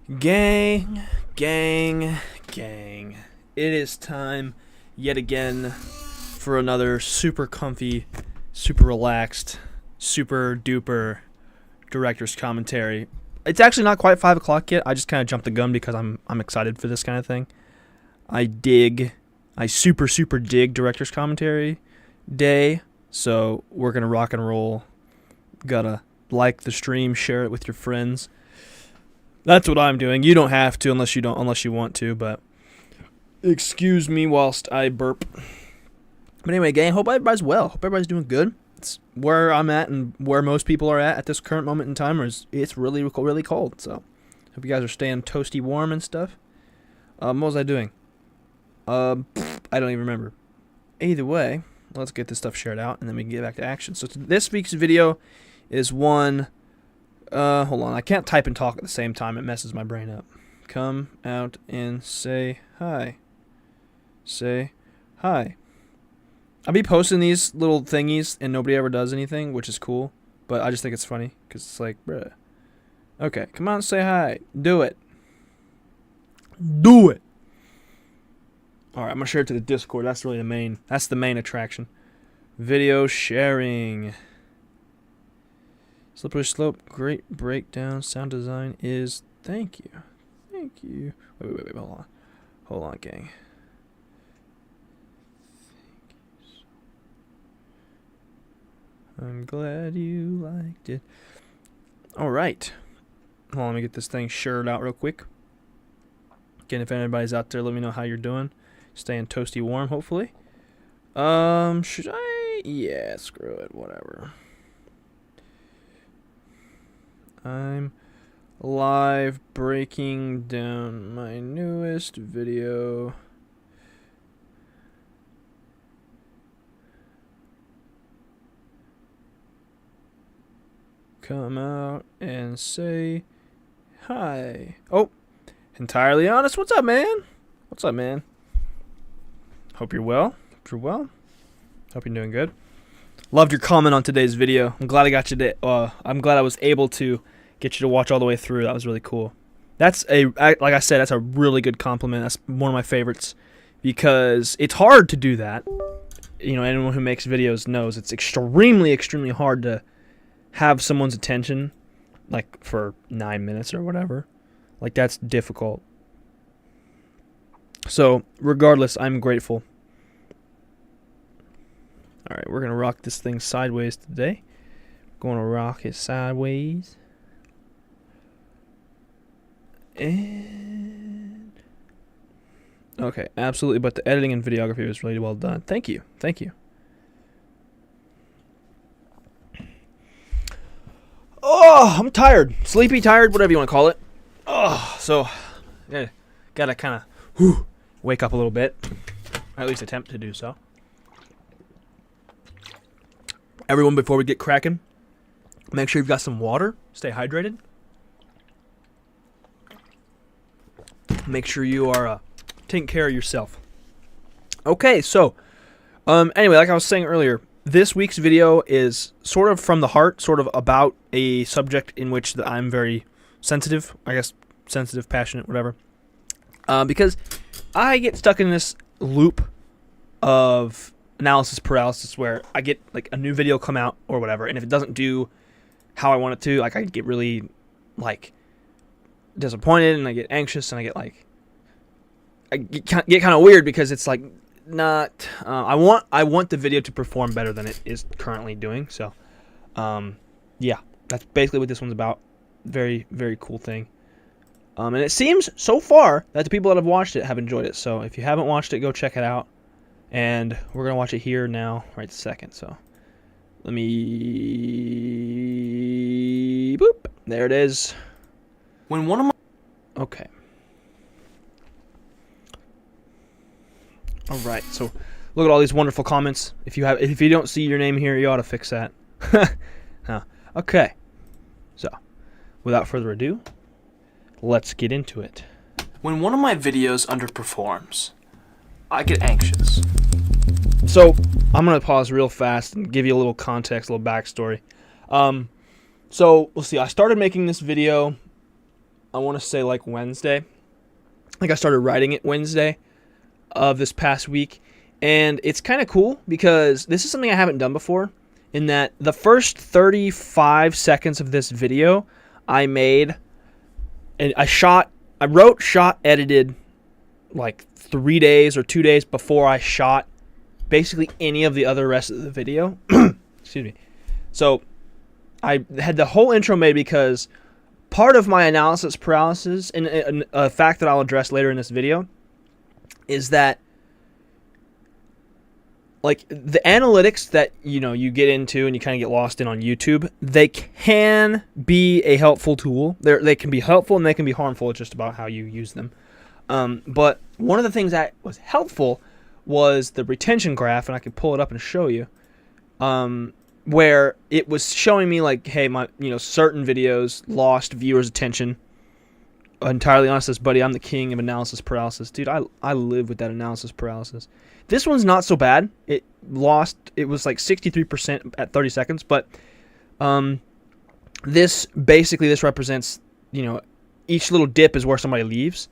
Gang, gang, gang. It is time yet again for another super comfy, super relaxed, super duper director's commentary. It's actually not quite 5 o'clock yet. I just kind of jumped the gun because I'm excited for this kind of thing. I super dig director's commentary day. So we're gonna rock and roll. Gotta like the stream, share it with your friends. That's what I'm doing. You don't have to unless you want to, but excuse me whilst I burp. But anyway, gang, hope everybody's well. Hope everybody's doing good. It's where I'm at and where most people are at this current moment in time. It's really cold. So hope you guys are staying toasty warm and stuff. What was I doing? I don't even remember. Either way, let's get this stuff shared out and then we can get back to action. So this week's video is one. Hold on. I can't type and talk at the same time. It messes my brain up. Come out and say hi. Say hi. I'll be posting these little thingies and nobody ever does anything, which is cool. But I just think it's funny because it's like, bruh. Okay, come on and say hi. Do it. Do it. Alright, I'm going to share it to the Discord. That's really the main attraction. Video sharing. Slippery slope, great breakdown, sound design is, thank you. Thank you. Wait, hold on, gang. I'm glad you liked it. Alright. Hold on, let me get this thing shared out real quick. Again, if anybody's out there, let me know how you're doing. Staying toasty warm, hopefully. Should I? Yeah, screw it, whatever. I'm live breaking down my newest video. Come out and say hi. Oh, entirely honest. What's up, man? What's up, man? Hope you're well. Hope you're doing good. Loved your comment on today's video. I'm glad I got you to, I'm glad I was able to get you to watch all the way through. That was really cool. Like I said, that's a really good compliment. That's one of my favorites because it's hard to do that. You know, anyone who makes videos knows it's extremely hard to have someone's attention like for 9 minutes or whatever. Like that's difficult. So, regardless, I'm grateful. Alright, we're going to rock this thing sideways today. Going to rock it sideways. And okay, absolutely, but the editing and videography was really well done. Thank you. Oh, I'm tired. Sleepy, tired, whatever you want to call it. Oh, so yeah, gotta kind of wake up a little bit. Or at least attempt to do so. Everyone, before we get cracking, make sure you've got some water. Stay hydrated. Make sure you are taking care of yourself. Okay, so anyway, like I was saying earlier, this week's video is sort of from the heart, sort of about a subject in which I'm very sensitive. I guess sensitive, passionate, whatever. Because I get stuck in this loop of analysis paralysis where I get like a new video come out or whatever, and if it doesn't do how I want it to, like I get really like disappointed and I get anxious and I get kind of weird because it's like not I want the video to perform better than it is currently doing. So yeah, that's basically what this one's about. Very cool thing. And it seems so far that the people that have watched it have enjoyed it. So if you haven't watched it, go check it out. And we're going to watch it here now, right this second. So let me... Boop. There it is. When one of my... Okay. Alright, so look at all these wonderful comments. If you don't see your name here, you ought to fix that. Okay. So, without further ado, let's get into it. When one of my videos underperforms, I get anxious. So, I'm going to pause real fast and give you a little context, a little backstory. So, let's see. I started making this video I want to say like Wednesday. Like I started writing it Wednesday of this past week. And it's kind of cool because this is something I haven't done before, in that the first 35 seconds of this video I made, and I wrote, shot, edited like 3 days or 2 days before I shot basically any of the other rest of the video. Excuse me. So I had the whole intro made because part of my analysis paralysis, and a fact that I'll address later in this video, is that like the analytics that you get into and you kind of get lost in on YouTube, they can be a helpful tool. They can be helpful and they can be harmful. It's just about how you use them. But one of the things that was helpful was the retention graph, and I can pull it up and show you, where it was showing me like, hey, my certain videos lost viewers' attention. Entirely honest, this buddy, I'm the king of analysis paralysis, dude. I live with that analysis paralysis. This one's not so bad. It was like 63% at 30 seconds, but this represents, each little dip is where somebody leaves.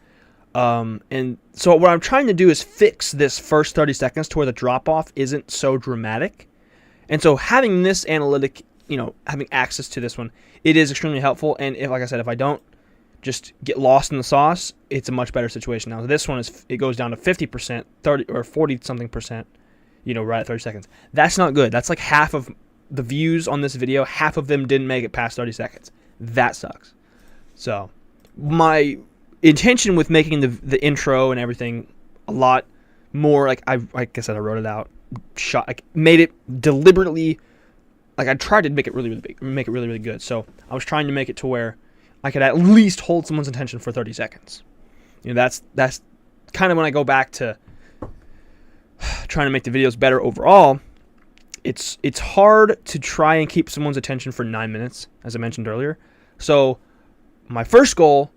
And so what I'm trying to do is fix this first 30 seconds to where the drop off isn't so dramatic. And so having this analytic, having access to this one, it is extremely helpful. And if, like I said, if I don't just get lost in the sauce, it's a much better situation. Now this one it goes down to 50%, 30 or 40 something percent, right at 30 seconds. That's not good. That's like half of the views on this video. Half of them didn't make it past 30 seconds. That sucks. So my intention with making the intro and everything a lot more, like I said, I wrote it out, made it deliberately, like I tried to make it really big, make it really good. So I was trying to make it to where I could at least hold someone's attention for 30 seconds. That's kind of when I go back to trying to make the videos better overall. It's hard to try and keep someone's attention for 9 minutes, as I mentioned earlier. So my first goal,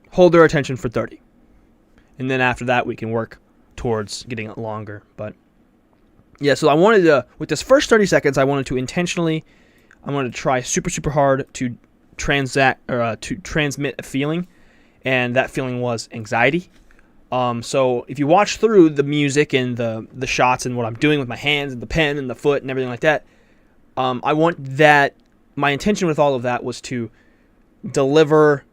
hold their attention for 30. And then after that, we can work towards getting it longer. But yeah, so I wanted to, with this first 30 seconds, I wanted to try super hard to transmit a feeling, and that feeling was anxiety. So if you watch through the music and the shots and what I'm doing with my hands and the pen and the foot and everything like that, I want that, my intention with all of that was to deliver,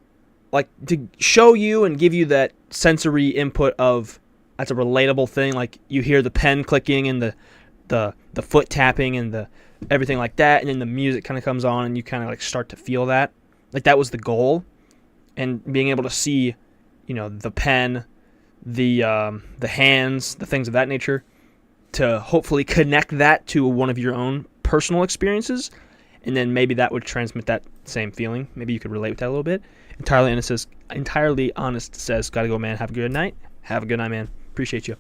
like to show you and give you that sensory input of that's a relatable thing. Like you hear the pen clicking and the foot tapping and the everything like that, and then the music kind of comes on and you kind of like start to feel that. Like that was the goal, and being able to see, the pen, the hands, the things of that nature, to hopefully connect that to one of your own personal experiences, and then maybe that would transmit that same feeling. Maybe you could relate with that a little bit. Entirely honest says, gotta go, man. Have a good night. Have a good night, man. Appreciate you.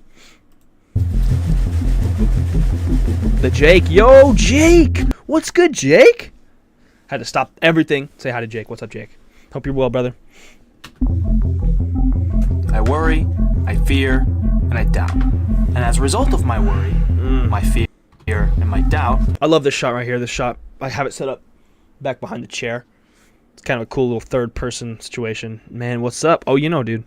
The Jake. Yo, Jake. What's good, Jake? Had to stop everything. Say hi to Jake. What's up, Jake? Hope you're well, brother. I worry, I fear, and I doubt. And as a result of my worry, my fear, and my doubt... I love this shot right here. This shot, I have it set up back behind the chair. It's kind of a cool little third-person situation. Man, what's up? Oh, dude.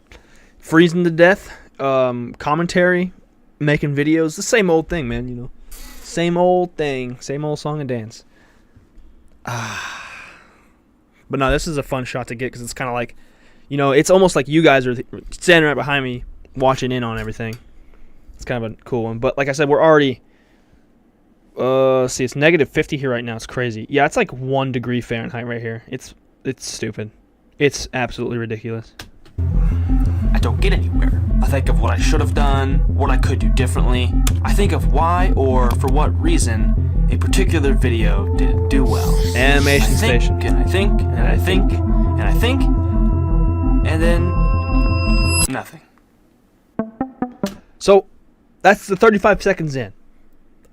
Freezing to death. Commentary. Making videos. The same old thing, man, Same old thing. Same old song and dance. But no, this is a fun shot to get because it's kind of like, it's almost like you guys are standing right behind me watching in on everything. It's kind of a cool one. But like I said, we're already, it's negative 50 here right now. It's crazy. Yeah, it's like 1 degree Fahrenheit right here. It's stupid. It's absolutely ridiculous. I don't get anywhere. I think of what I should have done, what I could do differently. I think of why or for what reason a particular video didn't do well. Animation station. And I think, and I think, and I think, and then nothing. So that's the 35 seconds in.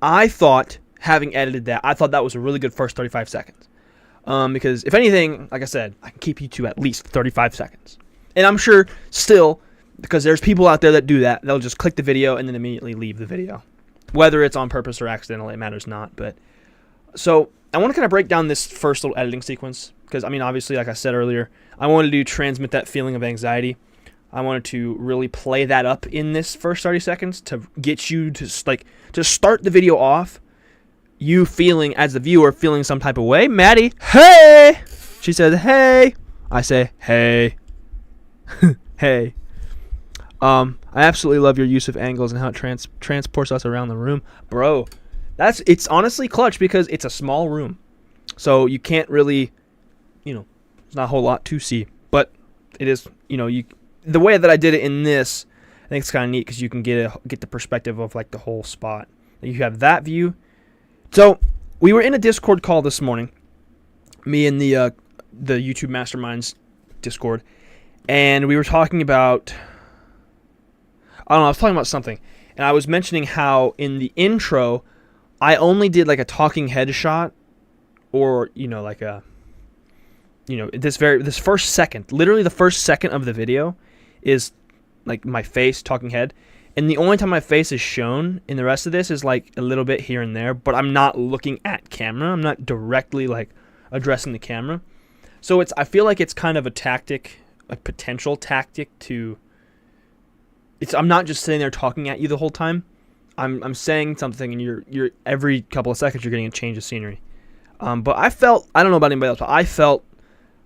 I thought, having edited that, I thought that was a really good first 35 seconds. Because if anything, like I said, I can keep you to at least 35 seconds. And I'm sure still, because there's people out there that do that, they'll just click the video and then immediately leave the video. Whether it's on purpose or accidental, it matters not. But so I want to kind of break down this first little editing sequence because, obviously, like I said earlier, I wanted to transmit that feeling of anxiety. I wanted to really play that up in this first 30 seconds to get you to start the video off, you feeling, as the viewer, feeling some type of way. Maddie, hey! She says, hey. I say, hey. Hey. I absolutely love your use of angles and how it transports us around the room. Bro, it's honestly clutch because it's a small room. So you can't really, there's not a whole lot to see. But it is, the way that I did it in this, I think it's kind of neat because you can get the perspective of like the whole spot. You have that view. So we were in a Discord call this morning, me and the YouTube Masterminds Discord, and we were talking about, I was talking about something, and I was mentioning how in the intro, I only did like a talking head shot, or this first second, literally the first second of the video is like my face, talking head. And the only time my face is shown in the rest of this is like a little bit here and there, but I'm not looking at camera. I'm not directly like addressing the camera. So I feel like it's kind of a tactic, a potential tactic I'm not just sitting there talking at you the whole time. I'm saying something and you're every couple of seconds you're getting a change of scenery. But I don't know about anybody else, but I felt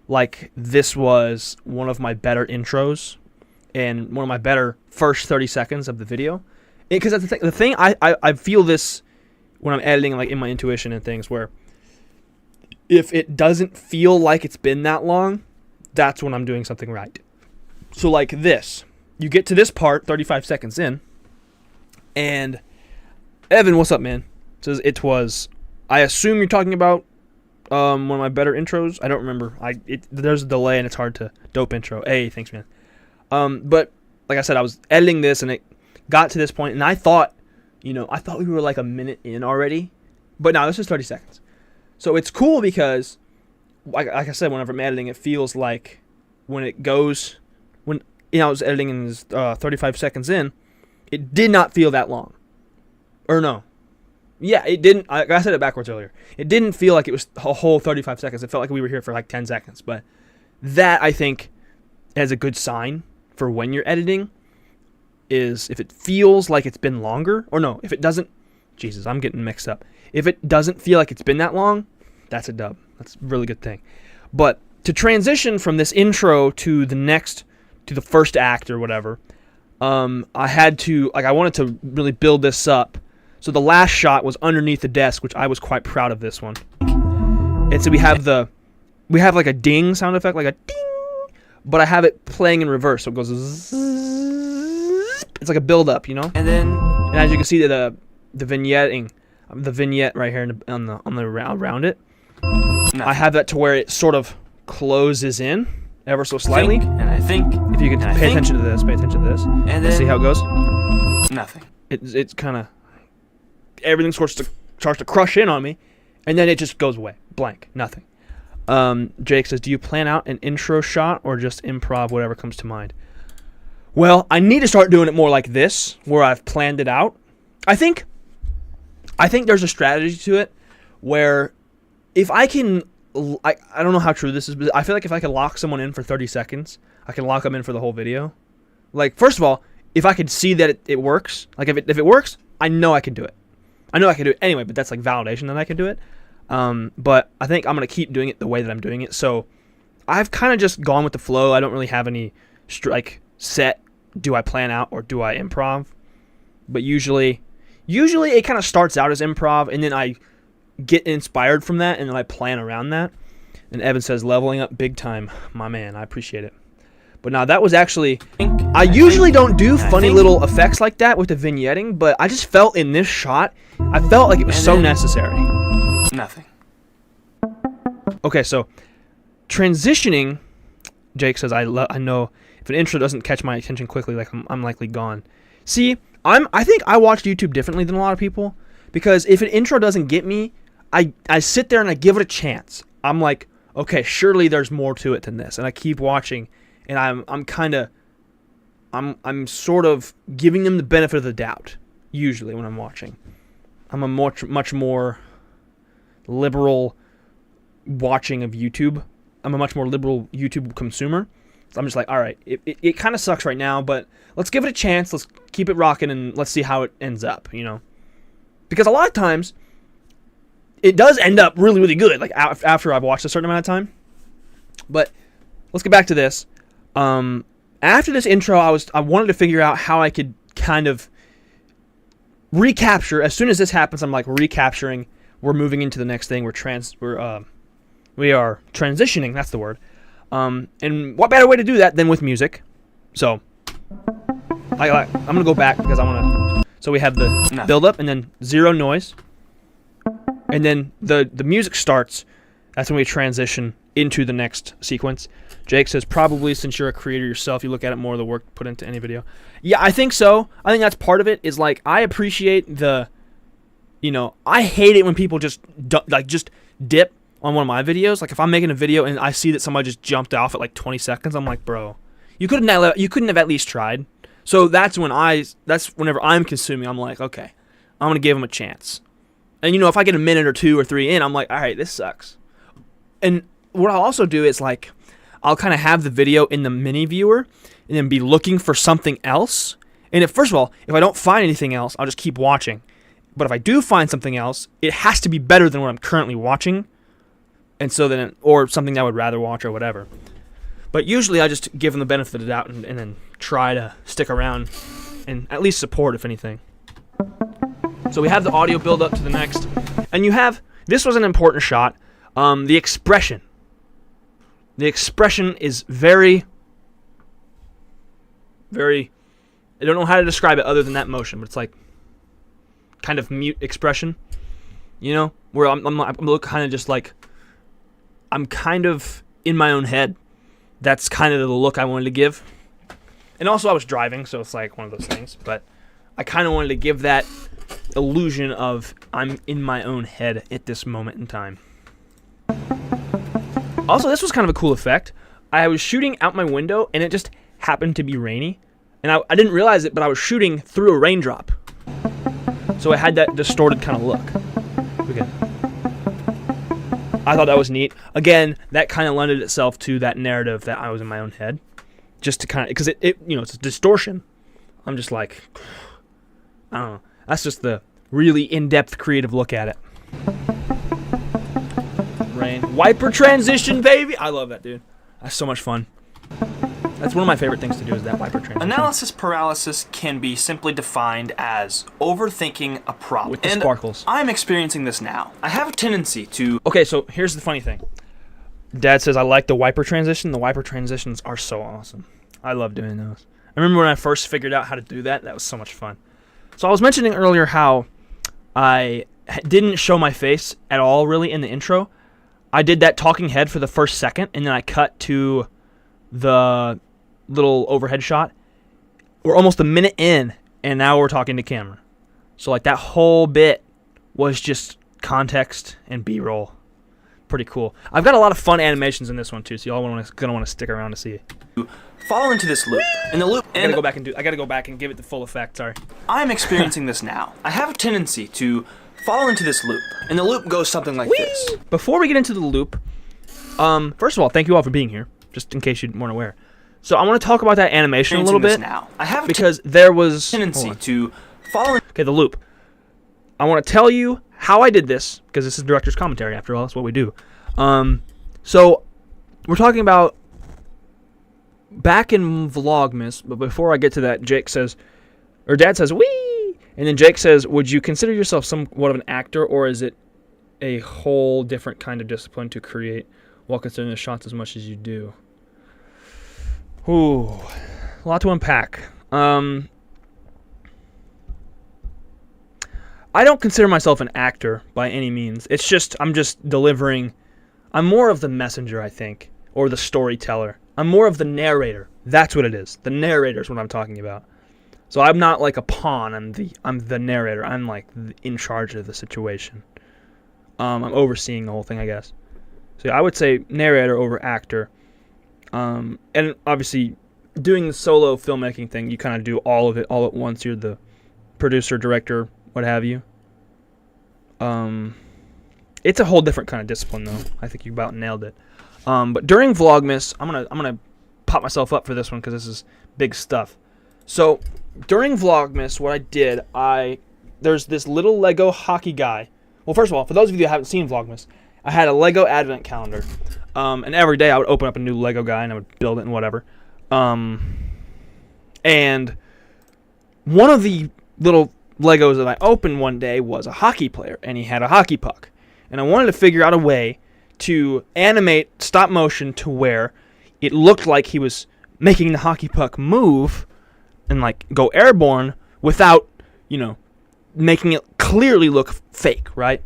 like this was one of my better intros and one of my better first 30 seconds of the video. Because that's the thing, I feel this when I'm editing, like in my intuition and things, where if it doesn't feel like it's been that long, that's when I'm doing something right. So like this, you get to this part 35 seconds in, and Evan, what's up, man? Says it was, I assume you're talking about one of my better intros. I don't remember. There's a delay and it's hard to dope intro. Hey, thanks, man. But like I said, I was editing this and it got to this point, and I thought we were like a minute in already, but no, this is 30 seconds. So it's cool because, like I said, whenever I'm editing, it feels like when I was editing and it was 35 seconds in, it did not feel that long. Or no. Yeah, it didn't. I said it backwards earlier. It didn't feel like it was a whole 35 seconds. It felt like we were here for like 10 seconds. But that, I think, is a good sign for when you're editing, is if it feels like it's been longer, or no, if it doesn't, Jesus, I'm getting mixed up. If it doesn't feel like it's been that long, that's a dub. That's a really good thing. But to transition from this intro to the first act or whatever, I wanted to really build this up. So the last shot was underneath the desk, which I was quite proud of this one. And so we have like a ding sound effect, like a ding, but I have it playing in reverse, so it goes zzz. It's like a build up, And as you can see, the vignette right here on the around it, I have that to where it sort of closes in ever so slightly. I think if you can pay attention to this, and then see how it goes. Nothing. It's kind of, everything starts to crush in on me, and then it just goes away, blank, nothing. Jake says, do you plan out an intro shot or just improv whatever comes to mind? Well, I need to start doing it more like this, where I've planned it out. I think there's a strategy to it where if I can, I don't know how true this is, but I feel like if I can lock someone in for 30 seconds, I can lock them in for the whole video. Like, first of all, if I could see that it works, like if it works, I know I can do it. I know I can do it anyway, but that's like validation that I can do it. But I think I'm going to keep doing it the way that I'm doing it. So I've kind of just gone with the flow. I don't really have any set, do I plan out or do I improv? But usually it kind of starts out as improv, and then I get inspired from that, and then I plan around that. And Evan says, leveling up big time. My man, I appreciate it. But now that was actually, I usually don't do funny little effects like that with the vignetting, but I just felt in this shot, I felt like it was so necessary. Nothing. Okay, so transitioning, Jake says, I know if an intro doesn't catch my attention quickly, like I'm likely gone. See, I think I watch YouTube differently than a lot of people, because if an intro doesn't get me, I sit there and I give it a chance. I'm like, okay, surely there's more to it than this, and I keep watching, and I'm sort of giving them the benefit of the doubt. Usually when I'm watching, I'm a much more liberal watching of YouTube. I'm a much more liberal YouTube consumer. So I'm just like, all right, it kind of sucks right now, but let's give it a chance. Let's keep it rocking, and let's see how it ends up, you know? Because a lot of times, it does end up really, really good, like after I've watched a certain amount of time. But let's get back to this. After this intro, I wanted to figure out how I could kind of recapture. As soon as this happens, I'm like recapturing. We're moving into the next thing. We are transitioning. That's the word. And what better way to do that than with music? So I'm gonna go back because I want to. So we have the build up and then zero noise, and then the music starts. That's when we transition into the next sequence. Jake says, probably since you're a creator yourself, you look at it more of the work put into any video. Yeah, I think so. I think that's part of it, is like, I appreciate the, you know, I hate it when people just dip on one of my videos. Like, if I'm making a video and I see that somebody just jumped off at like 20 seconds, I'm like, bro, you couldn't have at least tried. So that's whenever I'm consuming, I'm like, okay, I'm going to give them a chance. And, you know, if I get a minute or 2 or 3 in, I'm like, all right, this sucks. And what I'll also do is, like, I'll kind of have the video in the mini viewer and then be looking for something else. And first of all, if I don't find anything else, I'll just keep watching. But if I do find something else, it has to be better than what I'm currently watching. And so then, or something that I would rather watch or whatever. But usually I just give them the benefit of the doubt and then try to stick around and at least support, if anything. So we have the audio build up to the next. And this was an important shot. The expression. The expression is very, very, I don't know how to describe it other than that motion, but it's like kind of mute expression, you know, where I'm kind of just like, I'm kind of in my own head. That's kind of the look I wanted to give. And also I was driving, so it's like one of those things, but I kind of wanted to give that illusion of I'm in my own head at this moment in time. Also, this was kind of a cool effect. I was shooting out my window, and it just happened to be rainy. And I didn't realize it, but I was shooting through a raindrop. So it had that distorted kind of look. Okay. I thought that was neat. Again, that kind of lended itself to that narrative that I was in my own head. Just to kind of, because it you know, it's a distortion. I'm just like, I don't know. That's just the really in-depth creative look at it. Rain. Wiper transition, baby! I love that, dude. That's so much fun. That's one of my favorite things to do, is that wiper transition. Analysis paralysis can be simply defined as overthinking a problem. With the sparkles. I'm experiencing this now. I have a tendency to... Okay, so here's the funny thing. Dad says I like the wiper transition. The wiper transitions are so awesome. I love doing those. I remember when I first figured out how to do that. That was so much fun. So I was mentioning earlier how I didn't show my face at all, really, in the intro. I did that talking head for the first second, and then I cut to the little overhead shot. We're almost a minute in, and now we're talking to camera. So like that whole bit was just context and B-roll. Pretty cool. I've got a lot of fun animations in this one too, so y'all gonna want to stick around to see it. Fall into this loop. And the loop. I gotta go back and give it the full effect. Sorry. I'm experiencing this now. I have a tendency to fall into this loop, and the loop goes something like this. Before we get into the loop, first of all, thank you all for being here, just in case you weren't aware. So I want to talk about that animation a little bit now. I have because there was tendency to fall in. Okay, the loop. I want to tell you how I did this, because this is director's commentary, after all. That's what we do. So we're talking about back in Vlogmas, but before I get to that, Dad says, wee! And then Jake says, would you consider yourself somewhat of an actor, or is it a whole different kind of discipline to create while considering the shots as much as you do? Ooh, a lot to unpack. I don't consider myself an actor by any means. It's just, I'm more of the messenger, I think, or the storyteller. I'm more of the narrator. That's what it is. The narrator is what I'm talking about. So I'm not like a pawn. I'm the narrator. I'm like in charge of the situation. I'm overseeing the whole thing, I guess. So I would say narrator over actor. And obviously, doing the solo filmmaking thing, you kind of do all of it all at once. You're the producer, director, what have you. It's a whole different kind of discipline, though. I think you about nailed it. But during Vlogmas, I'm gonna pop myself up for this one because this is big stuff. So during Vlogmas, what I did, there's this little Lego hockey guy. Well, first of all, for those of you that haven't seen Vlogmas, I had a Lego advent calendar, and every day I would open up a new Lego guy and I would build it and whatever. And one of the little Legos that I opened one day was a hockey player, and he had a hockey puck. And I wanted to figure out a way to animate stop motion to where it looked like he was making the hockey puck move and like go airborne without, making it clearly look fake, right?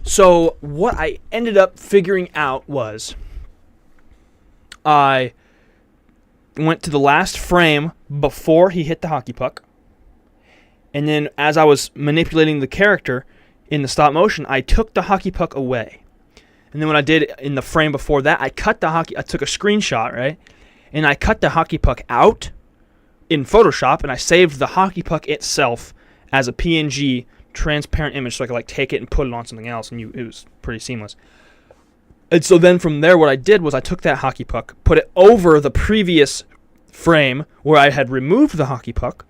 So what I ended up figuring out was I went to the last frame before he hit the hockey puck, and then as I was manipulating the character in the stop motion, I took the hockey puck away. And then what I did in the frame before that, I took a screenshot, right? And I cut the hockey puck out in Photoshop, and I saved the hockey puck itself as a PNG transparent image so I could take it and put it on something else, and it was pretty seamless. And so then from there, what I did was I took that hockey puck, put it over the previous frame where I had removed the hockey puck,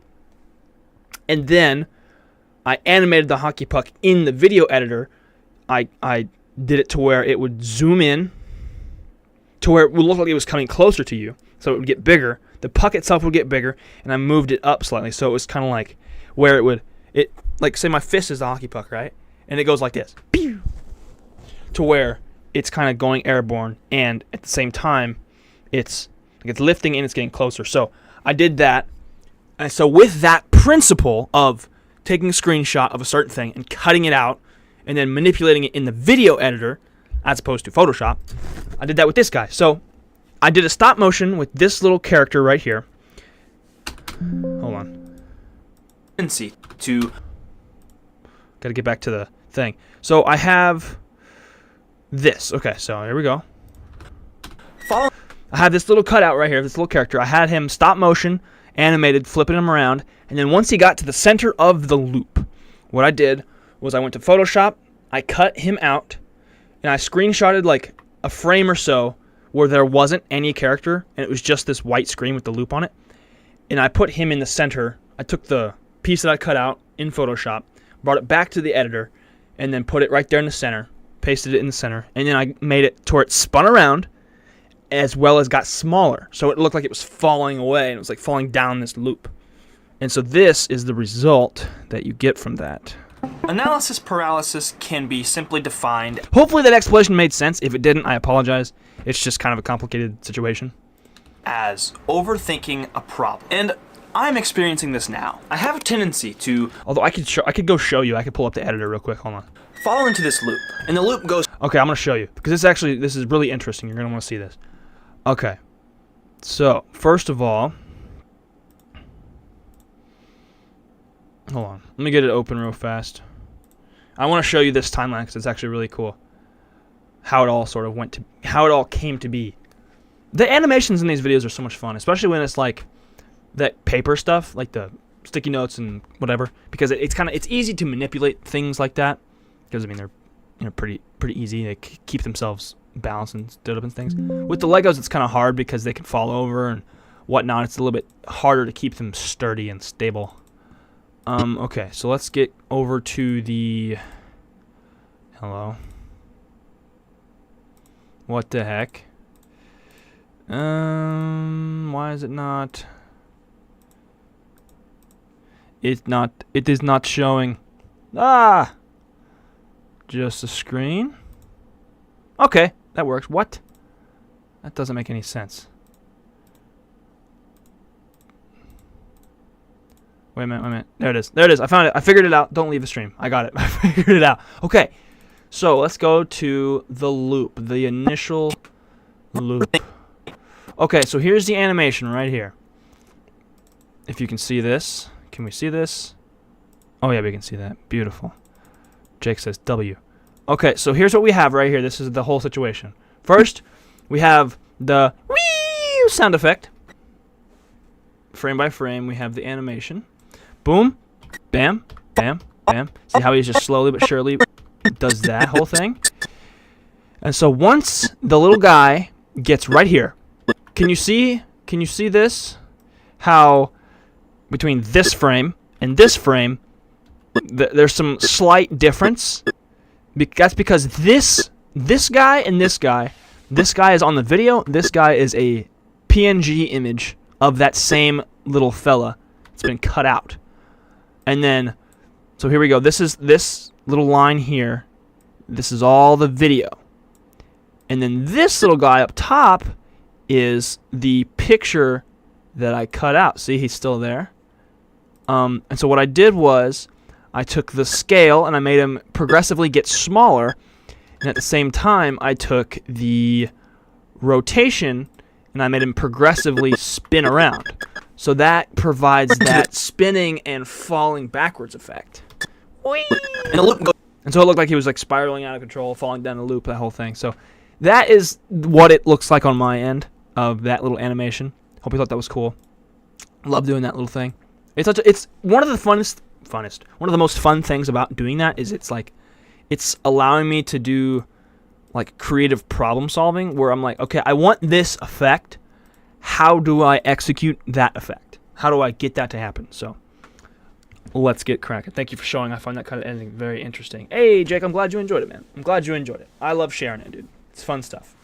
and then I animated the hockey puck in the video editor. I did it to where it would zoom in to where it would look like it was coming closer to you, so it would get bigger. The puck itself would get bigger, and I moved it up slightly, so it was kind of like where say my fist is the hockey puck, right? And it goes like this, pew, to where it's kind of going airborne, and at the same time, it's lifting and it's getting closer. So I did that, and so with that principle of taking a screenshot of a certain thing and cutting it out, and then manipulating it in the video editor, as opposed to Photoshop, I did that with this guy. So I did a stop motion with this little character right here. Hold on. Gotta get back to the thing. So I have this. Okay, so here we go. I have this little cutout right here, this little character. I had him stop motion, animated, flipping him around, and then once he got to the center of the loop, what I did was I went to Photoshop, I cut him out, and I screenshotted like a frame or so where there wasn't any character, and it was just this white screen with the loop on it, and I put him in the center. I took the piece that I cut out in Photoshop, brought it back to the editor, and then put it right there in the center, pasted it in the center, and then I made it to where it spun around as well as got smaller, so it looked like it was falling away, and it was like falling down this loop. And so this is the result that you get from that. Analysis paralysis can be simply defined. Hopefully that explanation made sense. If it didn't, I apologize. It's just kind of a complicated situation. As overthinking a problem. And I'm experiencing this now. I have a tendency to... Although I could go show you. I could pull up the editor real quick. Hold on. Fall into this loop. And the loop goes... Okay, I'm going to show you. Because this is really interesting. You're going to want to see this. Okay. So, first of all... Hold on. Let me get it open real fast. I want to show you this timeline because it's actually really cool. How it all sort of how it all came to be. The animations in these videos are so much fun, especially when it's like that paper stuff, like the sticky notes and whatever, because it's easy to manipulate things like that. Because I mean they're pretty easy. They keep themselves balanced and stood up and things. With the Legos, it's kind of hard because they can fall over and whatnot. It's a little bit harder to keep them sturdy and stable. Okay, so let's get over to the... Hello. What the heck? Why is it not... It is not showing. Ah! Just a screen? Okay, that works. What? That doesn't make any sense. Wait a minute. There it is. I found it. I figured it out. Don't leave the stream. I got it. I figured it out. Okay. So let's go to the loop. The initial loop. Okay, so here's the animation right here. If you can see this. Can we see this? Oh yeah, we can see that. Beautiful. Jake says W. Okay, so here's what we have right here. This is the whole situation. First, we have the wee sound effect. Frame by frame, we have the animation. Boom, bam, bam, bam. See how he's just slowly but surely does that whole thing? And so once the little guy gets right here. Can you see this? How between this frame and this frame, there's some slight difference. That's because this guy and this guy is on the video. This guy is a PNG image of that same little fella. It's been cut out. And then, so here we go. This is this little line here. This is all the video. And then this little guy up top is the picture that I cut out. See, he's still there. And so what I did was I took the scale and I made him progressively get smaller. And at the same time, I took the rotation and I made him progressively spin around. So that provides that spinning and falling backwards effect. And so it looked like he was like spiraling out of control, falling down a loop, that whole thing. So that is what it looks like on my end of that little animation. Hope you thought that was cool. Love doing that little thing. It's one of the one of the most fun things about doing that is it's allowing me to do like creative problem solving where I'm like, okay, I want this effect. How do I execute that effect? How do I get that to happen? So let's get cracking. Thank you for showing. I find that kind of editing very interesting. Hey, Jake, I'm glad you enjoyed it, man. I'm glad you enjoyed it. I love sharing it, dude. It's fun stuff.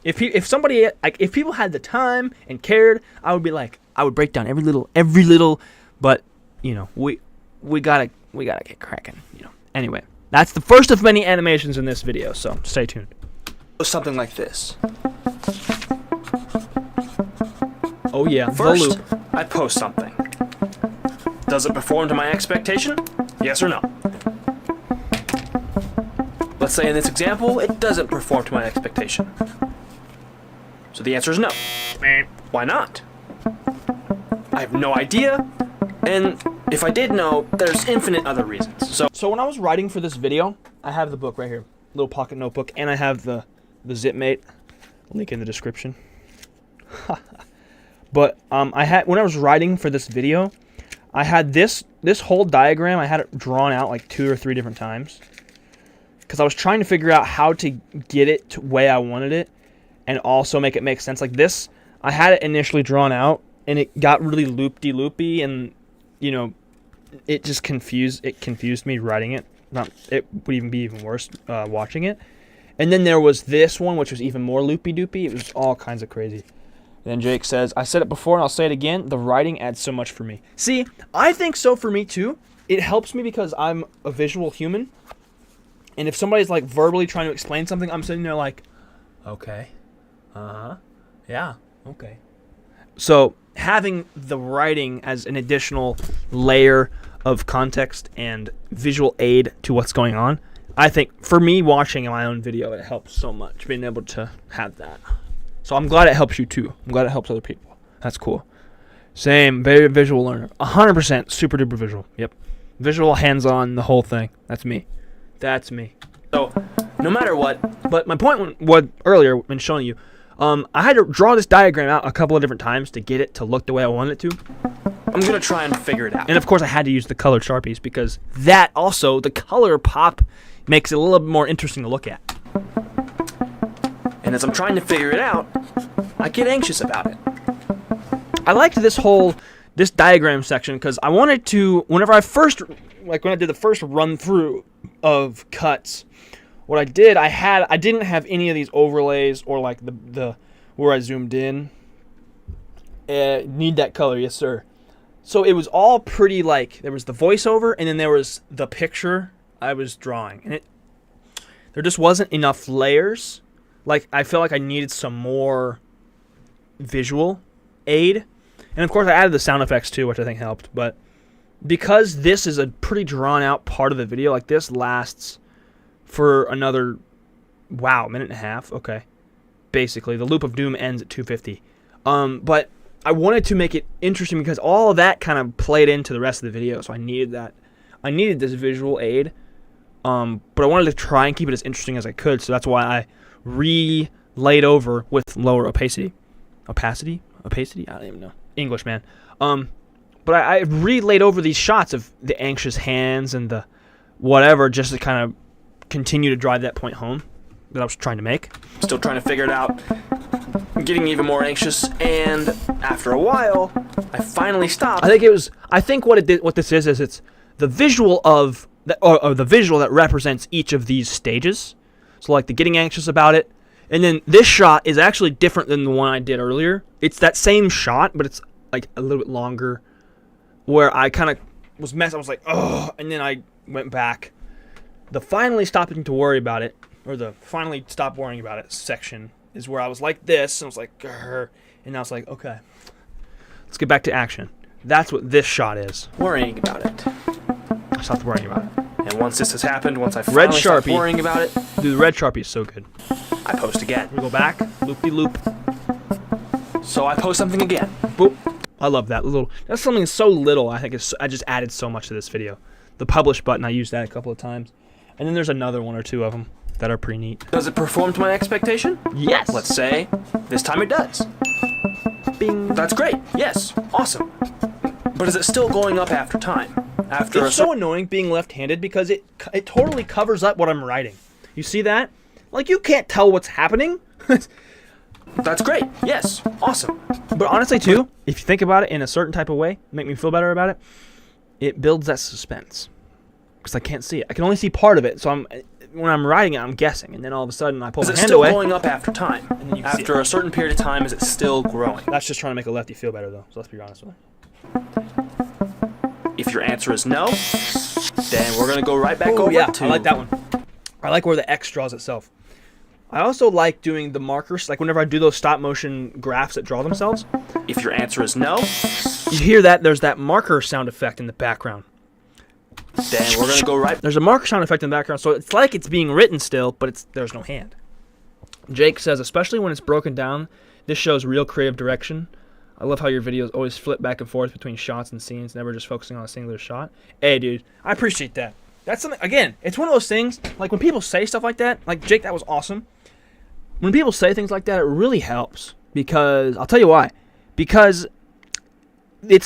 If people had the time and cared, I would break down every little, but you know, we gotta get cracking, you know. Anyway, that's the first of many animations in this video, so stay tuned. Something like this. Oh yeah, First, the loop. I post something. Does it perform to my expectation? Yes or no? Let's say in this example, it doesn't perform to my expectation. So the answer is no. Why not? I have no idea, and if I did know, there's infinite other reasons. So when I was writing for this video, I have the book right here, little pocket notebook, and I have the ZipMate, link in the description. But when I was writing for this video, I had this whole diagram. I had it drawn out like 2 or 3 different times because I was trying to figure out how to get it to the way I wanted it, and also make it make sense. Like this, I had it initially drawn out, and it got really loopy, and you know, it just confused me writing it. It would even be even worse watching it. And then there was this one, which was even more loopy-doopy. It was all kinds of crazy. Then Jake says, I said it before and I'll say it again, the writing adds so much for me. See, I think so for me too. It helps me because I'm a visual human. And if somebody's like verbally trying to explain something, I'm sitting there like, okay, yeah, okay. So having the writing as an additional layer of context and visual aid to what's going on, I think for me watching my own video, it helps so much being able to have that. So I'm glad it helps you too. I'm glad it helps other people. That's cool. Same, very visual learner. 100% super duper visual. Yep. Visual, hands-on, the whole thing. That's me. That's me. So, no matter what, but my point was earlier when showing you, I had to draw this diagram out a couple of different times to get it to look the way I wanted it to. I'm going to try and figure it out. And of course I had to use the colored Sharpies because that also, the color pop makes it a little bit more interesting to look at. And as I'm trying to figure it out, I get anxious about it. I liked this diagram section because I wanted to, when I did the first run through of cuts, what I did, I didn't have any of these overlays or like the where I zoomed in. Need that color, yes sir. So it was all pretty like, there was the voiceover and then there was the picture I was drawing. And there just wasn't enough layers. Like, I felt like I needed some more visual aid. And, of course, I added the sound effects, too, which I think helped. But because this is a pretty drawn-out part of the video, like, this lasts for another, minute and a half. Okay. Basically, the loop of doom ends at 2:50. But I wanted to make it interesting because all of that kind of played into the rest of the video, so I needed that. I needed this visual aid. But I wanted to try and keep it as interesting as I could, so that's why I laid over with lower opacity. Opacity? I don't even know. English, man. But I laid over these shots of the anxious hands and the whatever just to kind of continue to drive that point home that I was trying to make. Still trying to figure it out. getting even more anxious, and after a while, I finally stopped. I think what this is it's the visual of or the visual that represents each of these stages. So like the getting anxious about it, and then this shot is actually different than the one I did earlier. It's that same shot, but it's like a little bit longer, where I kind of was messed. I was like, oh, and then I went back. The finally stopping to worry about it, or the finally stop worrying about it section is where I was like this, and I was like, grr, and I was like, okay, let's get back to action. That's what this shot is. Worrying about it. I stopped worrying about it. And once this has happened, once I finally stopped worrying about it, dude, the red Sharpie is so good. I post again. We go back, loop-de-loop. So I post something again. Boop. I love that little. That's something so little. I think I just added so much to this video. The publish button, I used that a couple of times, and then there's another one or two of them that are pretty neat. Does it perform to my expectation? Yes. Let's say this time it does. Bing. That's great. Yes. Awesome. But is it still going up after time? It's so annoying being left-handed because it totally covers up what I'm writing. You see that? Like, you can't tell what's happening. That's great. Yes. Awesome. But honestly, too, if you think about it in a certain type of way, make me feel better about it, it builds that suspense. Because I can't see it. I can only see part of it, so when I'm writing it, I'm guessing, and then all of a sudden I pull my hand away. Is it still going up after time? And then you can after a certain period of time, is it still growing? That's just trying to make a lefty feel better, though, so let's be honest with you. If your answer is no, then we're going to go right back over to... I like that one. I like where the X draws itself. I also like doing the markers, like whenever I do those stop-motion graphs that draw themselves. If your answer is no, you hear that, there's that marker sound effect in the background. Then we're going to go right... There's a marker sound effect in the background, so it's like it's being written still, but there's no hand. Jake says, especially when it's broken down, this shows real creative direction. I love how your videos always flip back and forth between shots and scenes, never just focusing on a singular shot. Hey, dude, I appreciate that. That's something, again, it's one of those things, like when people say stuff like that, like, Jake, that was awesome. When people say things like that, it really helps, because, I'll tell you why. Because I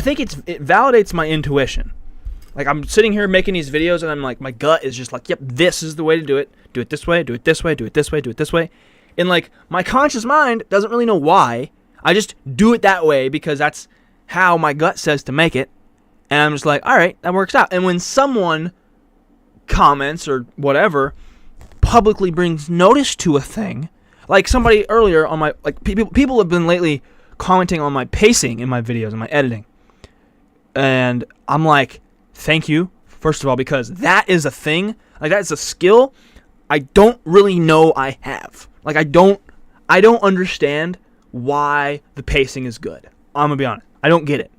think it validates my intuition. Like, I'm sitting here making these videos, and I'm like, my gut is just like, yep, this is the way to do it. Do it this way, do it this way, do it this way, do it this way. And, like, my conscious mind doesn't really know why. I just do it that way because that's how my gut says to make it. And I'm just like, all right, that works out. And when someone comments or whatever, publicly brings notice to a thing, like somebody earlier on my, like, people have been lately commenting on my pacing in my videos and my editing. And I'm like, thank you, first of all, because that is a thing. Like, that is a skill I don't really know I have. Like, I don't understand why the pacing is good. I'm gonna be honest. I don't get it.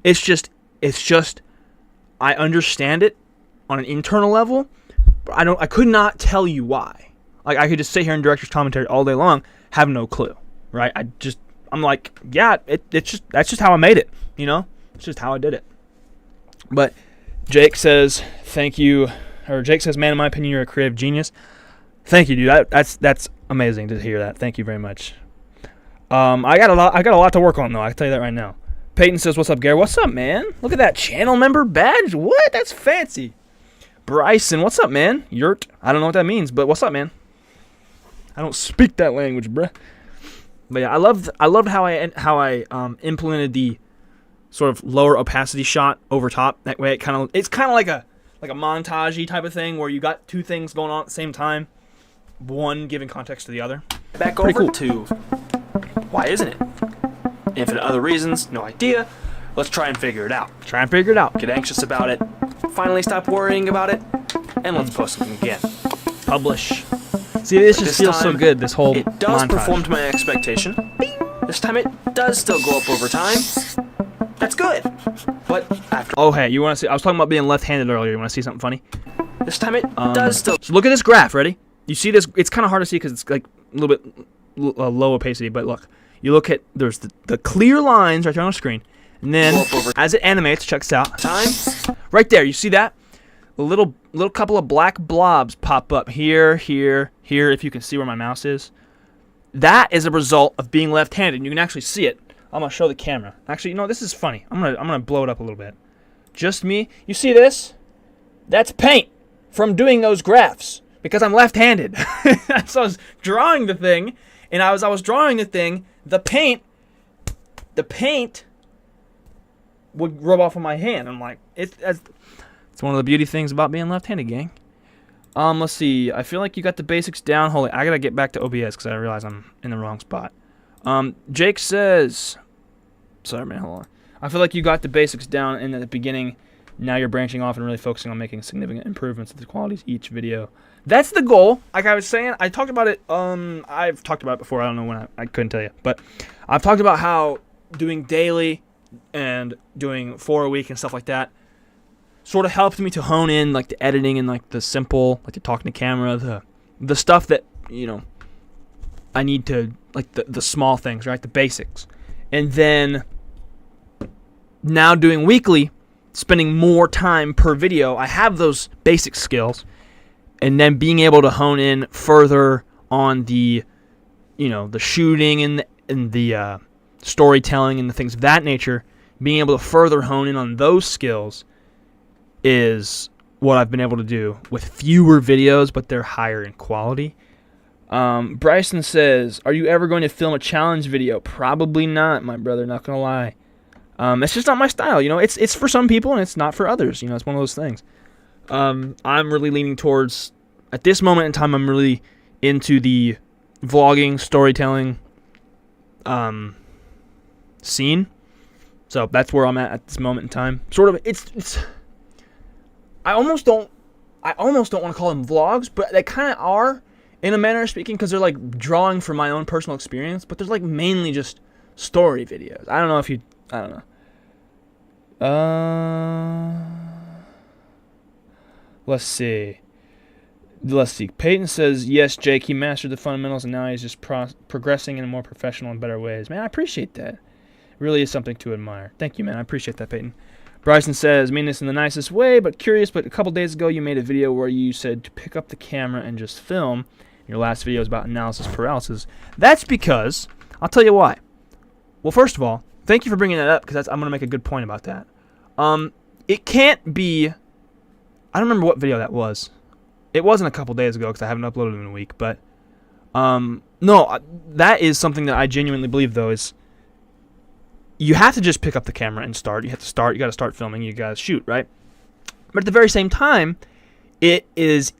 It's just I understand it on an internal level, but I could not tell you why. Like, I could just sit here and director's commentary all day long, have no clue. Right? I'm like, yeah, that's just how I made it, you know? It's just how I did it. But Jake says, thank you, or Jake says, man, in my opinion, you're a creative genius. Thank you, dude. That's amazing to hear that. Thank you very much. I got a lot to work on, though. I can tell you that right now. Peyton says, what's up, Gary? What's up, man? Look at that channel member badge. What? That's fancy. Bryson, what's up, man? Yurt. I don't know what that means, but what's up, man? I don't speak that language, bruh. But yeah, I loved how I implemented the sort of lower opacity shot over top. That way, it's kind of like a montage-y type of thing where you got two things going on at the same time, one giving context to the other. Back over to why isn't it? Infinite other reasons, no idea. Let's try and figure it out. Get anxious about it. Finally stop worrying about it. And let's post something again. Publish. See, this just feels so good, this whole It does montage. perform to my expectation. This time it does still go up over time. That's good. But after... Oh, hey, you want to see... I was talking about being left-handed earlier. You want to see something funny? This time it does still... So look at this graph. Ready? You see this? It's kind of hard to see because it's like a little bit low opacity. But look. You look at... There's the clear lines right there on the screen. And then, as it animates, check this out. Time. Right there. You see that? A little couple of black blobs pop up here, here, here, if you can see where my mouse is. That is a result of being left-handed. And you can actually see it. I'm going to show the camera. Actually, you know, this is funny. I'm gonna blow it up a little bit. Just me. You see this? That's paint from doing those graphs. Because I'm left-handed. So I was drawing the thing, And as I was drawing the thing, the paint would rub off on my hand. I'm like, it's one of the beauty things about being left-handed, gang. Let's see. I feel like you got the basics down. Holy, I gotta get back to OBS because I realize I'm in the wrong spot. Jake says, sorry man, hold on. I feel like you got the basics down in the beginning. Now you're branching off and really focusing on making significant improvements to the qualities each video. That's the goal. Like I was saying, I talked about it. I've talked about it before. I don't know when I couldn't tell you, but I've talked about how doing daily and doing 4 a week and stuff like that sort of helped me to hone in like the editing and like the simple, like the talking to camera, the stuff that, you know, I need to, like the small things, right? The basics. And then now doing weekly, spending more time per video, I have those basic skills, and then being able to hone in further on the, you know, the shooting and the storytelling and the things of that nature, being able to further hone in on those skills is what I've been able to do with fewer videos, but they're higher in quality. Bryson says, are you ever going to film a challenge video? Probably not, my brother, not gonna lie. It's just not my style, you know. It's for some people and it's not for others, you know. It's one of those things. I'm really leaning towards, at this moment in time, I'm really into the vlogging, storytelling scene. So that's where I'm at this moment in time. Sort of, it's I almost don't want to call them vlogs, but they kind of are in a manner of speaking, because they're like drawing from my own personal experience, but there's like mainly just story videos. I don't know. Let's see. Peyton says, yes, Jake, he mastered the fundamentals, and now he's just progressing in a more professional and better ways. Man, I appreciate that. It really is something to admire. Thank you, man. I appreciate that, Peyton. Bryson says, mean this in the nicest way, but curious, but a couple days ago you made a video where you said to pick up the camera and just film. Your last video is about analysis paralysis. That's because, I'll tell you why. Well, first of all, thank you for bringing that up, because I'm going to make a good point about that. It can't be, I don't remember what video that was. It wasn't a couple days ago because I haven't uploaded in a week, but no, that is something that I genuinely believe, though, is you have to just pick up the camera and start. You got to start filming, you got to shoot, right? But at the very same time, it is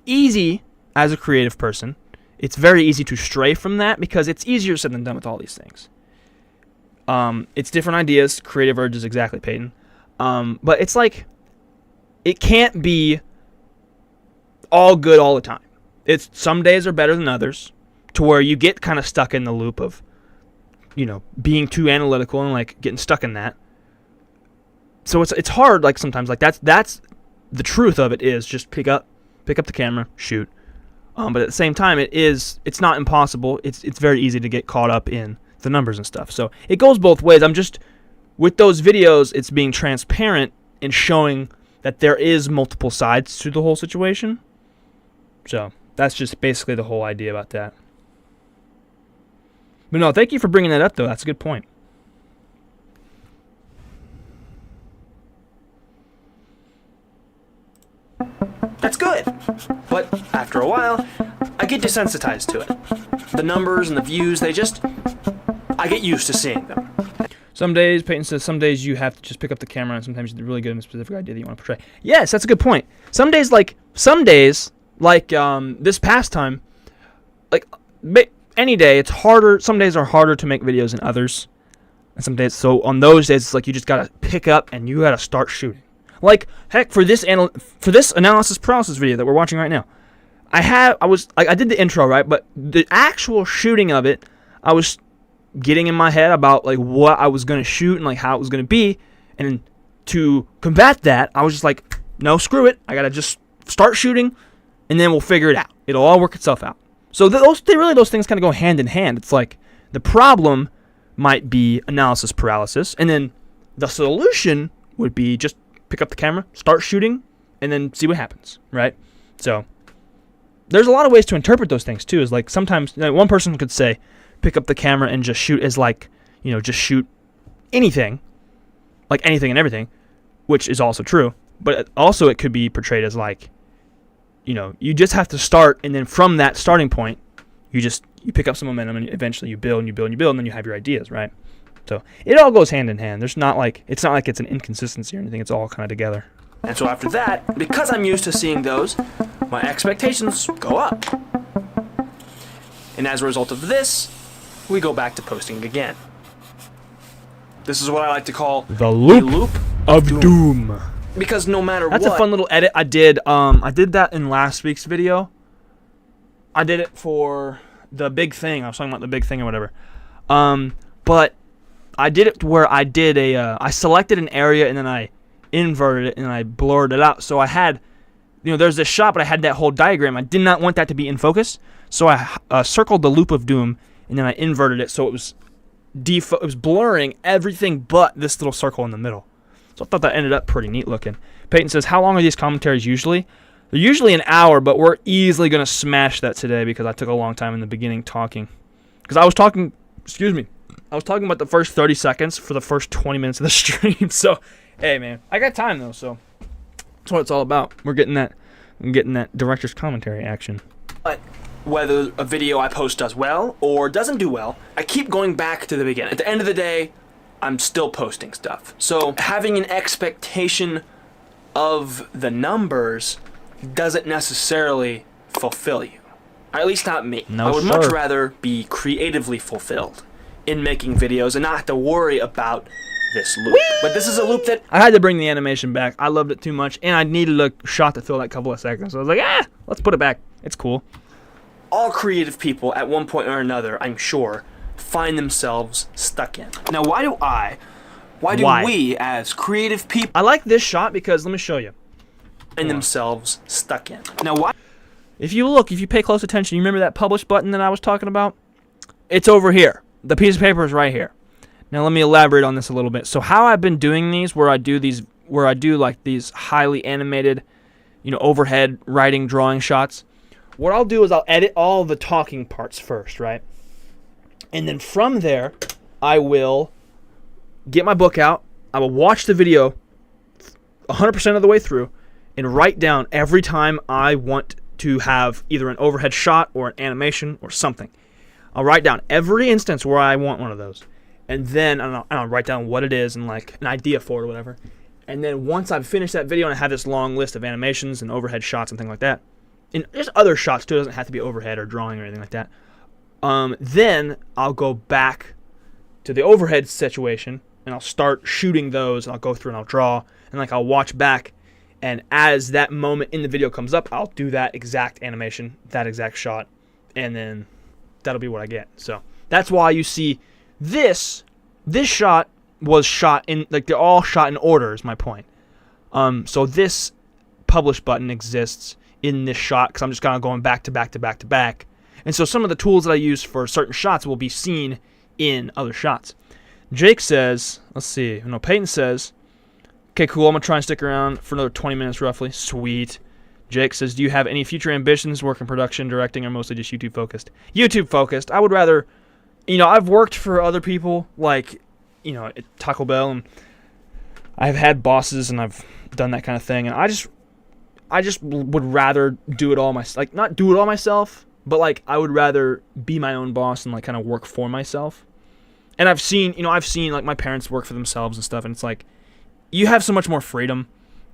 easy as a creative person. It's very easy to stray from that because it's easier said than done with all these things. It's different ideas, creative urges, exactly, Peyton. But it's like, it can't be all good all the time. It's some days are better than others, to where you get kind of stuck in the loop of, you know, being too analytical and like getting stuck in that. So it's hard, like sometimes, like that's the truth of it, is just pick up the camera, shoot. But at the same time, it's not impossible. It's very easy to get caught up in the numbers and stuff. So it goes both ways. I'm just, with those videos, it's being transparent and showing that there is multiple sides to the whole situation. So that's just basically the whole idea about that. But no, thank you for bringing that up, though. That's a good point. That's good. But after a while, I get desensitized to it. The numbers and the views, I get used to seeing them. Some days, Peyton says, some days you have to just pick up the camera, and sometimes you're really good in a specific idea that you want to portray. Yes, that's a good point. Some days, like this past time, like any day, it's harder. Some days are harder to make videos than others. And some days, so on those days, it's like you just got to pick up and you got to start shooting. Like, heck, for this analysis paralysis video that we're watching right now, I did the intro, right? But the actual shooting of it, I was getting in my head about like what I was gonna shoot and like how it was gonna be, and to combat that, I was just like, no, screw it. I gotta just start shooting, and then we'll figure it out. It'll all work itself out. So those things kind of go hand in hand. It's like the problem might be analysis paralysis, and then the solution would be just pick up the camera, start shooting, and then see what happens, right? So there's a lot of ways to interpret those things too. Is like sometimes, you know, one person could say pick up the camera and just shoot as like, you know, just shoot anything, like anything and everything, which is also true. But also it could be portrayed as like, you know, you just have to start, and then from that starting point, you pick up some momentum, and eventually you build and you build and you build, and then you have your ideas, right? So it all goes hand in hand. It's not like it's an inconsistency or anything. It's all kind of together. And so after that, because I'm used to seeing those, my expectations go up. And as a result of this, we go back to posting again. This is what I like to call the loop of doom. Because no matter That's what... a fun little edit I did. I did that in last week's video. I did it for the big thing. I was talking about the big thing or whatever. But I did it where I did I selected an area and then I inverted it and I blurred it out. So I had, there's this shot, but I had that whole diagram. I did not want that to be in focus. So I circled the loop of doom and then I inverted it so it was blurring everything but this little circle in the middle. So I thought that ended up pretty neat looking. Peyton says, how long are these commentaries usually? They're usually an hour, but we're easily going to smash that today because I took a long time in the beginning talking. Because I was talking about the first 30 seconds for the first 20 minutes of the stream. So, hey, man, I got time, though, so that's what it's all about. I'm getting that director's commentary action. But whether a video I post does well or doesn't do well, I keep going back to the beginning. At the end of the day, I'm still posting stuff. So having an expectation of the numbers doesn't necessarily fulfill you. Or at least not me. No, I would sir. much rather be creatively fulfilled in making videos and not have to worry about this loop. Whee! But this is a loop that... I had to bring the animation back. I loved it too much, and I needed a shot to fill that couple of seconds. So I was like, let's put it back. It's cool. All creative people, at one point or another, I'm sure, find themselves stuck in. Now, why do we, as creative people... I like this shot because, let me show you. Find themselves stuck in. Now, why... If you pay close attention, you remember that publish button that I was talking about? It's over here. The piece of paper is right here. Now let me elaborate on this a little bit. So how I've been doing these, where I do like these highly animated, overhead writing, drawing shots. What I'll do is I'll edit all the talking parts first, right? And then from there, I will get my book out. I will watch the video 100% of the way through and write down every time I want to have either an overhead shot or an animation or something. I'll write down every instance where I want one of those. And then I'll write down what it is and like an idea for it or whatever. And then once I've finished that video and I have this long list of animations and overhead shots and things like that, and there's other shots too, it doesn't have to be overhead or drawing or anything like that. Then I'll go back to the overhead situation and I'll start shooting those and I'll go through and I'll draw and like I'll watch back. And as that moment in the video comes up, I'll do that exact animation, that exact shot, and then that'll be what I get. So that's why you see this shot was shot in, like they're all shot in order is my point. So this publish button exists in this shot because I'm just kind of going back to back to back to back. And so some of the tools that I use for certain shots will be seen in other shots. Jake says, Peyton says, okay, cool, I'm going to try and stick around for another 20 minutes roughly. Sweet. Jake says, do you have any future ambitions, work in production, directing, or mostly just YouTube focused? YouTube focused. I would rather, I've worked for other people like, at Taco Bell, and I've had bosses and I've done that kind of thing. And I just would rather do it all myself. Like, not do it all myself, but like I would rather be my own boss and like kind of work for myself. And I've seen like my parents work for themselves and stuff, and it's like, you have so much more freedom,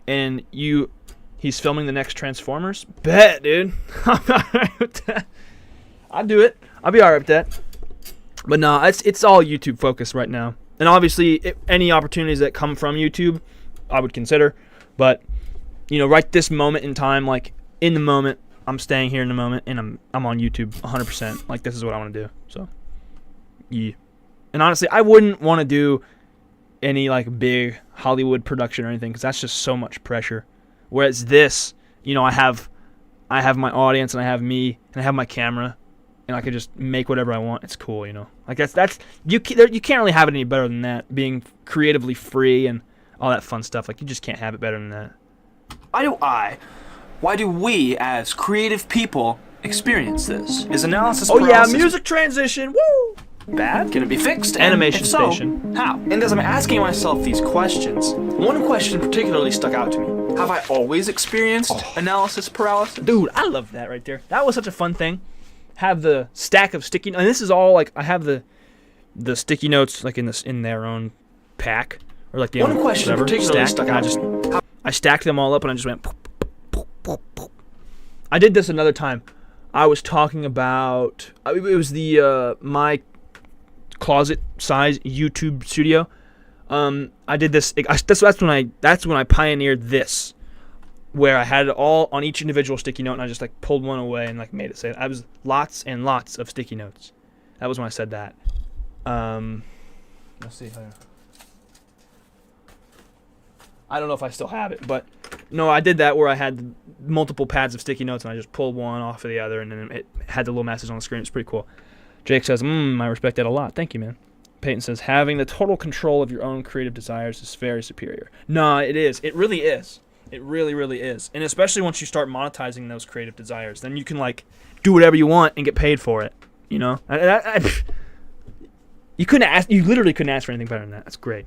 and he's filming the next Transformers? Bet, dude. I'm alright with that. I'll do it. I'll be alright with that. But no, it's all YouTube focused right now. And obviously, any opportunities that come from YouTube, I would consider. But, right this moment in time, like, in the moment, I'm staying here in the moment, and I'm on YouTube 100%. Like, this is what I want to do. So, yeah. And honestly, I wouldn't want to do any like big Hollywood production or anything because that's just so much pressure. Whereas this, I have my audience and I have me and I have my camera and I could just make whatever I want. It's cool, Like that's you can't really have it any better than that. Being creatively free and all that fun stuff. Like you just can't have it better than that. Why do we as creative people experience this? Is analysis paralysis? Oh yeah, music music transition. Woo! Bad? Can it be fixed? Animation and if so, station. How? And as I'm asking myself these questions, one question particularly stuck out to me. Have I always experienced analysis paralysis? Dude, I love that right there. That was such a fun thing. have the stack of sticky, and this is all like I have the sticky notes like in their own pack or like the One question particularly stuck out. I stacked them all up and I just went. Poop, poop, poop, poop. I did this another time. I was talking about it was the my closet size YouTube studio. I did this. That's when I pioneered this, where I had it all on each individual sticky note, and I just like pulled one away and like made it say. I was lots and lots of sticky notes. That was when I said that. Let's see. I don't know if I still have it, but no, I did that where I had multiple pads of sticky notes and I just pulled one off of the other, and then it had the little message on the screen. It's pretty cool. Jake says, I respect that a lot. Thank you, man. Peyton says, having the total control of your own creative desires is very superior. No, it is. It really is. It really, really is. And especially once you start monetizing those creative desires, then you can like do whatever you want and get paid for it. You know, you literally couldn't ask for anything better than that. That's great.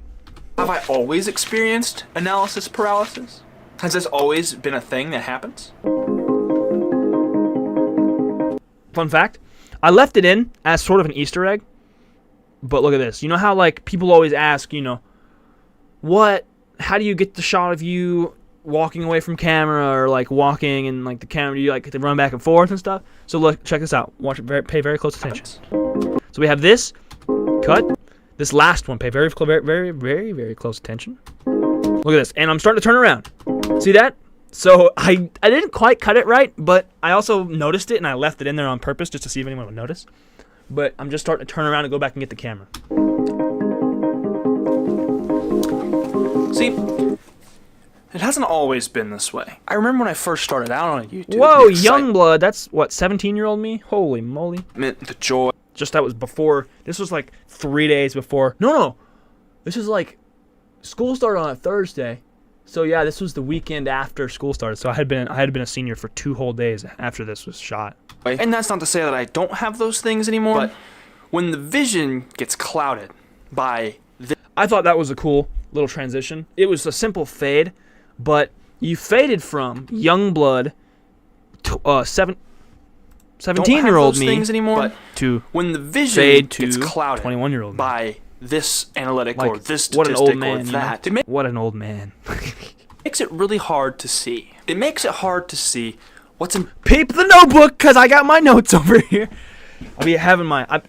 Have I always experienced analysis paralysis? Has this always been a thing that happens? Fun fact, I left it in as sort of an Easter egg. But look at this. You know how like people always ask, you know, how do you get the shot of you walking away from camera or like walking and like the camera, do you like to run back and forth and stuff? So look, check this out. Watch it, pay very close attention. So we have this cut. This last one, pay very, very, very, very close attention. Look at this, and I'm starting to turn around. See that? So I didn't quite cut it right, but I also noticed it, and I left it in there on purpose just to see if anyone would notice. But I'm just starting to turn around and go back and get the camera. See, it hasn't always been this way. I remember when I first started out on YouTube. Whoa, Youngblood, that's what, 17-year-old me? Holy moly. Meant the joy. Just that was before, this was like 3 days before. No. This was like, school started on a Thursday. So yeah, this was the weekend after school started. So I had been a senior for 2 whole days after this was shot. And that's not to say that I don't have those things anymore, but when the vision gets clouded by this. I thought that was a cool little transition. It was a simple fade, but you faded from Youngblood to 17-year-old me things anymore, but to when the vision fade to gets clouded 21-year-old by this analytic like, or this what statistic an old man, or that. You know? What an old man. Makes it really hard to see. It makes it hard to see what's in. Peep the notebook, because I got my notes over here. I'll be having my. I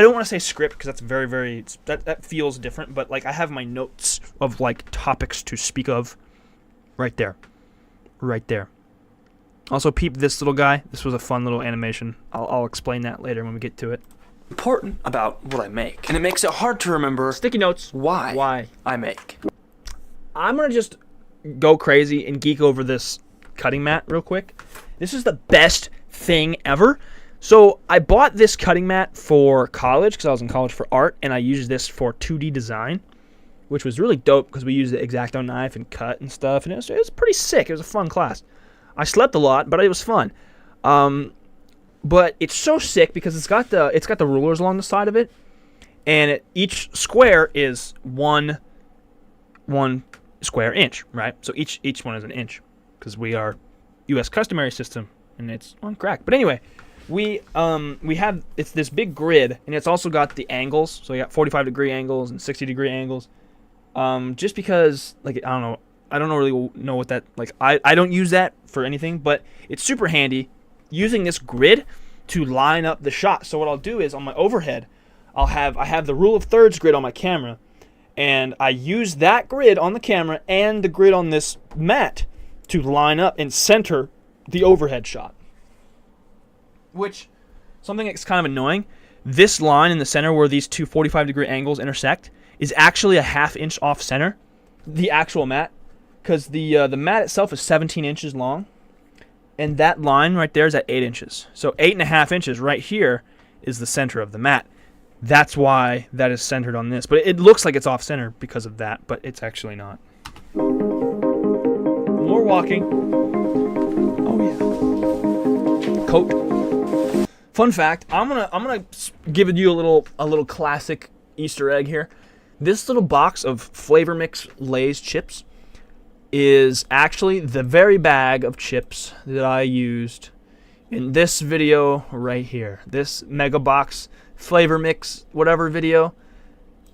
don't want to say script because that's very, very. That feels different, but like I have my notes of like topics to speak of right there. Right there. Also, peep this little guy. This was a fun little animation. I'll explain that later when we get to it. Important about what I make, and it makes it hard to remember sticky notes. Why I make. I'm gonna just go crazy and geek over this cutting mat real quick. This is the best thing ever. So I bought this cutting mat for college because I was in college for art, and I used this for 2D design, which was really dope because we used the X-Acto knife and cut and stuff, and it was pretty sick. It was a fun class. I slept a lot, but it was fun. But it's so sick because it's got the rulers along the side of it, and each square is one square inch, right? So each one is an inch because we are U.S. customary system, and it's on crack. But anyway, we have it's this big grid, and it's also got the angles. So you got 45-degree angles and 60-degree angles. Just because like I don't really know what that like. I don't use that for anything, but it's super handy using this grid to line up the shot. So what I'll do is on my overhead, I have the rule of thirds grid on my camera, and I use that grid on the camera and the grid on this mat to line up and center the overhead shot. Which, something that's kind of annoying, this line in the center where these two 45-degree angles intersect is actually a ½ inch off center, the actual mat, because the mat itself is 17 inches long, and that line right there is at 8 inches. So 8.5 inches right here is the center of the mat. That's why that is centered on this. But it looks like it's off center because of that, but it's actually not. More walking. Oh yeah. Coat. Fun fact, I'm gonna give you a little classic Easter egg here. This little box of Flavor Mix Lay's chips is actually the very bag of chips that I used in this video right here, this mega box flavor mix whatever video,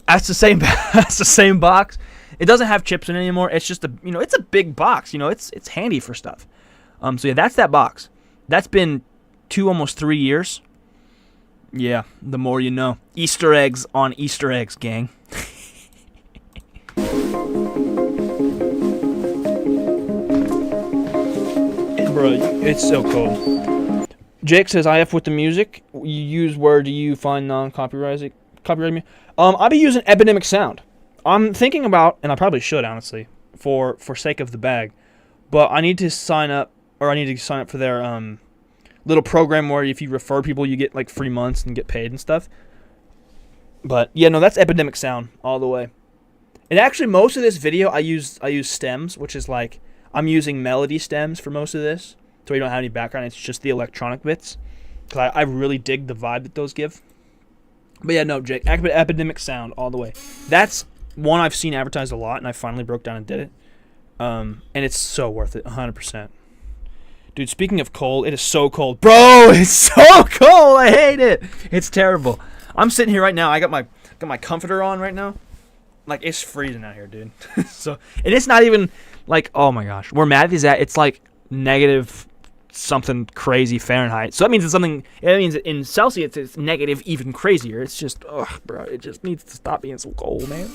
that's the same. That's the same box. It doesn't have chips in it anymore. It's just it's a big box. It's handy for stuff. So yeah, that's that box. That's been almost 3 years. Yeah, the more you know. Easter eggs on Easter eggs, gang. Bro, it's so cool. Jake says, "IF with the music. You use where do you find non-copyrighted music?" I'll be using Epidemic Sound. I'm thinking about, and I probably should honestly, for sake of the bag, but I need to sign up, or I need to sign up for their little program where if you refer people, you get like free months and get paid and stuff. But yeah, no, that's Epidemic Sound all the way. And actually, most of this video, I use stems, which is like I'm using melody stems for most of this, so you don't have any background. It's just the electronic bits, because I really dig the vibe that those give. But yeah, no, Jake, Epidemic Sound all the way. That's one I've seen advertised a lot, and I finally broke down and did it. And it's so worth it, 100%. Dude, speaking of cold, it is so cold. Bro, it's so cold. I hate it. It's terrible. I'm sitting here right now. I got my comforter on right now. Like, it's freezing out here, dude. And it's not even like, oh my gosh. Where Matt is at, it's like negative something crazy Fahrenheit. So that means in Celsius it's negative even crazier. It's just, ugh, bro. It just needs to stop being so cold, man.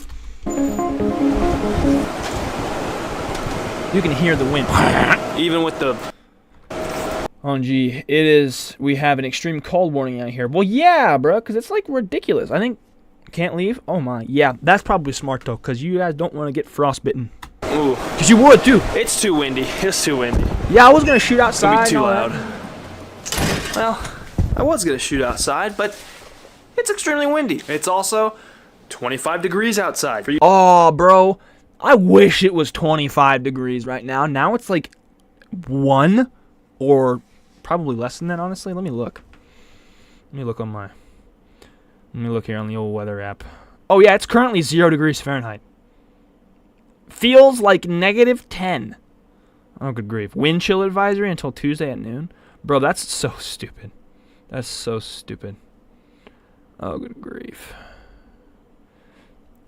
You can hear the wind. Even with the... Oh, gee. We have an extreme cold warning out here. Well, yeah, bro, because it's like ridiculous. I think, can't leave? Oh, my. Yeah, that's probably smart, though, because you guys don't want to get frostbitten. Ooh. Because you would, too. It's too windy. It's too windy. Yeah, I was going to shoot outside. It's going to be too loud. Well, I was going to shoot outside, but it's extremely windy. It's also 25 degrees outside. Oh, bro. I wish it was 25 degrees right now. Now it's like 1 or probably less than that, honestly. Let me look. Let me look here on the old weather app. Oh, yeah, it's currently 0 degrees Fahrenheit. Feels like negative 10. Oh, good grief. Wind chill advisory until Tuesday at noon. Bro, that's so stupid. That's so stupid. Oh, good grief.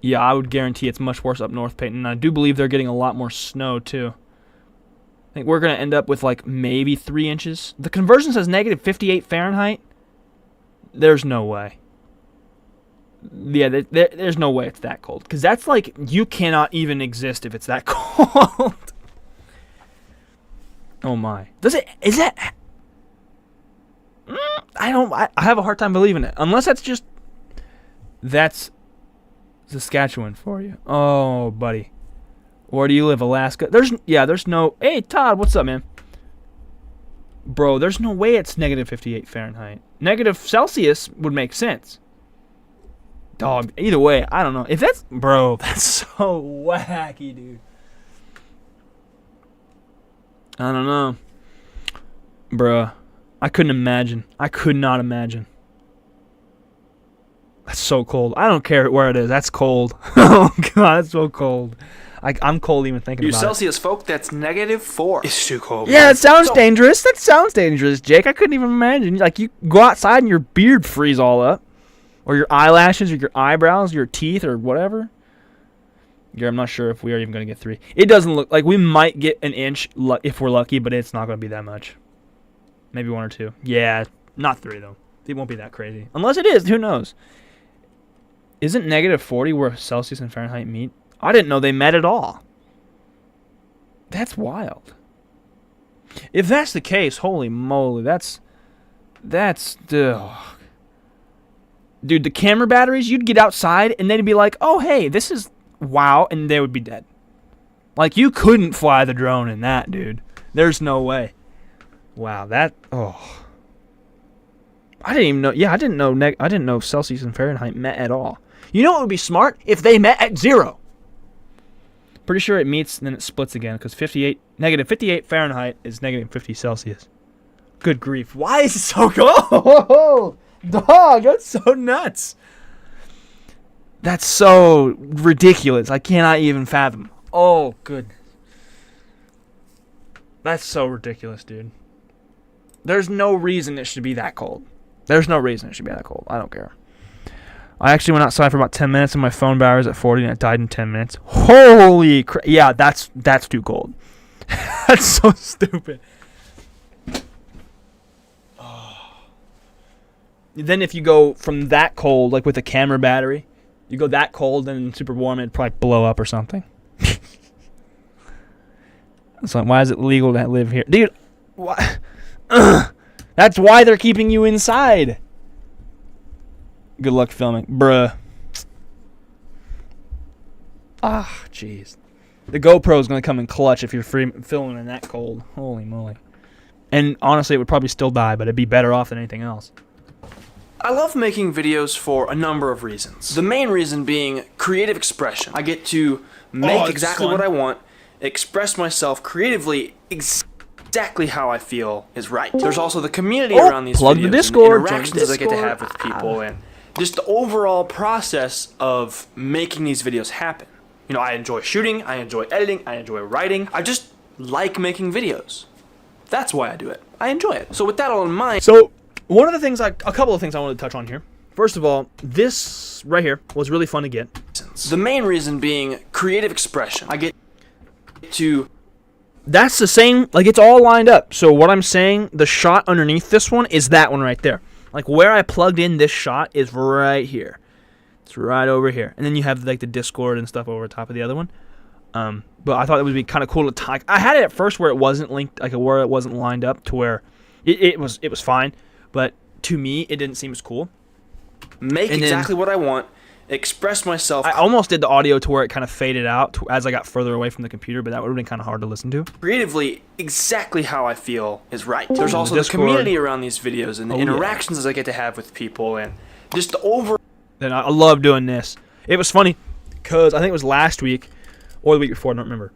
Yeah, I would guarantee it's much worse up north, Peyton. And I do believe they're getting a lot more snow, too. I think we're going to end up with, like, maybe 3 inches. The conversion says negative 58 Fahrenheit. There's no way. Yeah, there's no way it's that cold. Because that's, like, you cannot even exist if it's that cold. Oh, my. Is that... I have a hard time believing it. Unless that's Saskatchewan for you. Oh, buddy. Where do you live, Alaska? There's no... Hey, Todd, what's up, man? Bro, there's no way it's negative 58 Fahrenheit. Negative Celsius would make sense. Dog, either way, I don't know. If that's... Bro, that's so wacky, dude. I don't know. Bruh. I couldn't imagine. I could not imagine. That's so cold. I don't care where it is. That's cold. Oh, God, that's so cold. I'm cold even thinking about it. You Celsius folk, that's -4. It's too cold. Yeah, it sounds dangerous. That sounds dangerous, Jake. I couldn't even imagine. Like, you go outside and your beard freeze all up. Or your eyelashes, or your eyebrows, your teeth, or whatever. Yeah, I'm not sure if we are even going to get 3. It doesn't look like we might get an inch if we're lucky, but it's not going to be that much. Maybe 1 or 2. Yeah, not 3, though. It won't be that crazy. Unless it is. Who knows? Isn't negative 40 where Celsius and Fahrenheit meet? I didn't know they met at all. That's wild. If that's the case, holy moly, that's ugh. Dude, the camera batteries, you'd get outside and they'd be like, oh, hey, this is wow, and they would be dead. Like, you couldn't fly the drone in that, dude. There's no way. Wow, oh. I didn't even know, I didn't know Celsius and Fahrenheit met at all. You know what would be smart? If they met at 0. Pretty sure it meets and then it splits again, because negative 58 Fahrenheit is negative 50 Celsius. Good grief. Why is it so cold? Dog, that's so nuts. That's so ridiculous. I cannot even fathom. Oh, good. That's so ridiculous, dude. There's no reason it should be that cold. There's no reason it should be that cold. I don't care. I actually went outside for about 10 minutes and my phone battery was at 40 and it died in 10 minutes. Holy crap. Yeah, that's too cold. That's so stupid. Then if you go from that cold, like with a camera battery, you go that cold and super warm, it'd probably blow up or something. It's like, why is it legal to live here? Dude, why? That's why they're keeping you inside. Good luck filming. Bruh. Ah, jeez. The GoPro's going to come in clutch if you're filming in that cold. Holy moly. And honestly, it would probably still die, but it'd be better off than anything else. I love making videos for a number of reasons. The main reason being creative expression. I get to make exactly what I want, express myself creatively exactly how I feel is right. There's also the community around these videos, the Discord, and interactions I get to have with people, and just the overall process of making these videos happen. You know, I enjoy shooting, I enjoy editing, I enjoy writing. I just like making videos. That's why I do it. I enjoy it. So with that all in mind... So, a couple of things I wanted to touch on here. First of all, this right here was really fun to get. The main reason being creative expression. I get to... That's the same, like it's all lined up. So what I'm saying, the shot underneath this one is that one right there. Like where I plugged in this shot is right here. It's right over here. And then you have like the Discord and stuff over top of the other one. But I thought it would be kind of cool to talk. I had it at first where it wasn't linked, like where it wasn't lined up to where it was fine. But to me, it didn't seem as cool. Make exactly what I want. Express myself. I almost did the audio to where it kind of faded out as I got further away from the computer, but that would have been kind of hard to listen to. Creatively, exactly how I feel is right. There's also the community around these videos and the interactions I get to have with people and just the over... Then I love doing this. It was funny because I think it was last week or the week before, I don't remember.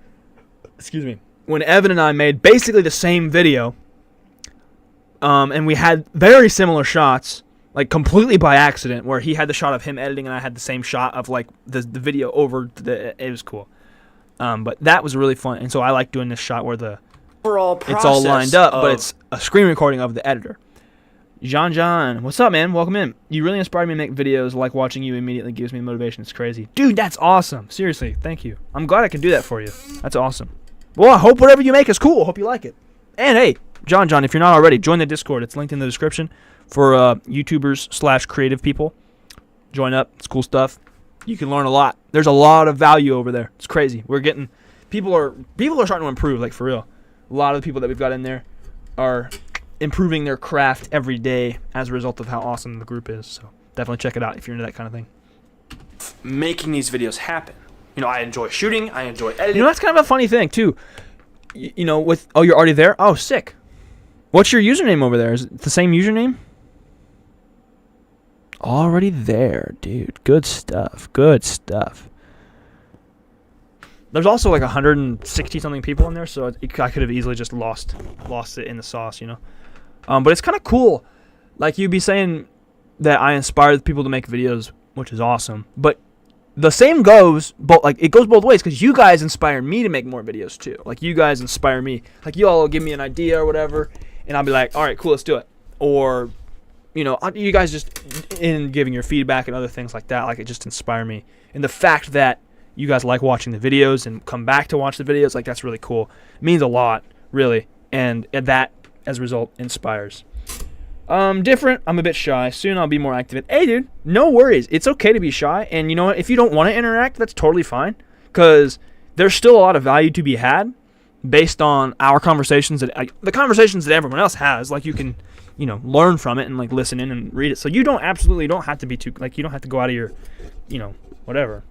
Excuse me. When Evan and I made basically the same video, and we had very similar shots, like completely by accident, where he had the shot of him editing and I had the same shot of like the video over it was cool. But that was really fun, and so I like doing this shot where it's all lined up, but it's a screen recording of the editor. John, what's up, man? Welcome in. You really inspired me to make videos. Like watching you immediately gives me motivation. It's crazy. Dude, that's awesome. Seriously, thank you. I'm glad I can do that for you. That's awesome. Well, I hope whatever you make is cool. I hope you like it. And hey, John, if you're not already, join the Discord. It's linked in the description for YouTubers/creative people. Join up. It's cool stuff. You can learn a lot. There's a lot of value over there. It's crazy. People are starting to improve, like for real. A lot of the people that we've got in there are improving their craft every day as a result of how awesome the group is. So definitely check it out if you're into that kind of thing. Making these videos happen. You know, I enjoy shooting. I enjoy editing. You know, that's kind of a funny thing too. You know, you're already there? Oh, sick. What's your username over there? Is it the same username? Already there, dude. Good stuff. Good stuff. There's also like 160 something people in there, so I could have easily just lost it in the sauce, you know. But it's kind of cool. Like you'd be saying that I inspired people to make videos, which is awesome. But the same goes, it goes both ways, because you guys inspire me to make more videos too. Like you guys inspire me. Like you all will give me an idea or whatever, and I'll be like, all right, cool, let's do it. Or, you know, you guys just in giving your feedback and other things like that, like it just inspire me. And the fact that you guys like watching the videos and come back to watch the videos, like that's really cool. It means a lot, really. And that, as a result, inspires. Different. I'm a bit shy. Soon I'll be more active. Hey, dude, no worries. It's okay to be shy. And you know what? If you don't want to interact, that's totally fine. Because there's still a lot of value to be had based on our conversations, the conversations that everyone else has. Like you can, you know, learn from it and like listen in and read it. So you don't have to be too, like you don't have to go out of your, you know, whatever.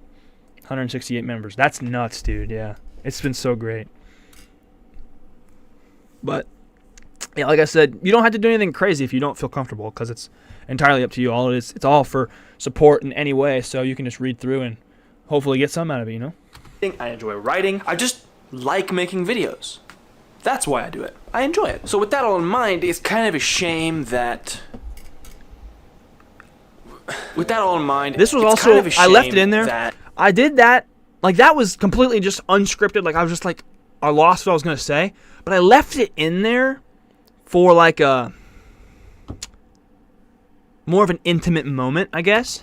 168 members. That's nuts, dude. Yeah. It's been so great. But yeah, like I said, you don't have to do anything crazy if you don't feel comfortable, because it's entirely up to you. All it is, it's all for support in any way, so you can just read through and hopefully get some out of it, you know? I enjoy writing. I just like making videos. That's why I do it. I enjoy it. So with that all in mind, it's kind of a shame that... With that all in mind, this was it's also, kind of a shame I left it in there. I did that, like that was completely just unscripted. Like I was just like, I lost what I was going to say. But I left it in there for like a more of an intimate moment, I guess.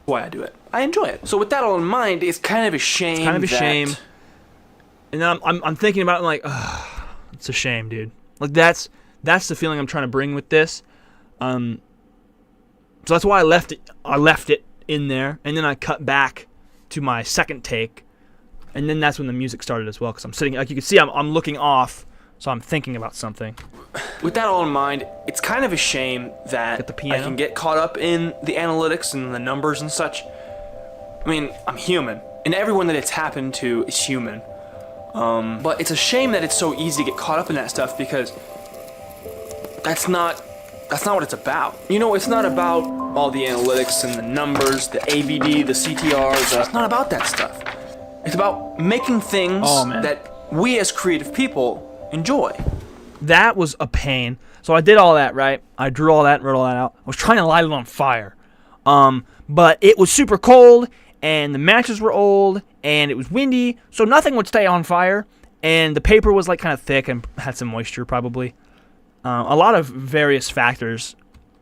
Why I do it. I enjoy it. So with that all in mind, it's kind of a shame. It's kind of a shame. And then I'm thinking about it, like, it's a shame, dude. Like that's the feeling I'm trying to bring with this. So that's why I left it in there, and then I cut back to my second take, and then that's when the music started as well. Because I'm sitting, like you can see, I'm looking off, so I'm thinking about something. With that all in mind, it's kind of a shame that I can get caught up in the analytics and the numbers and such. I mean, I'm human, and everyone that it's happened to is human. But it's a shame that it's so easy to get caught up in that stuff, because that's not what it's about. You know, it's not about all the analytics and the numbers, the ABD, the CTRs. It's not about that stuff. It's about making things that we as creative people enjoy. That was a pain. So I did all that, right? I drew all that and wrote all that out. I was trying to light it on fire. But it was super cold, and the matches were old, and it was windy, so nothing would stay on fire. And the paper was like kind of thick and had some moisture probably. A lot of various factors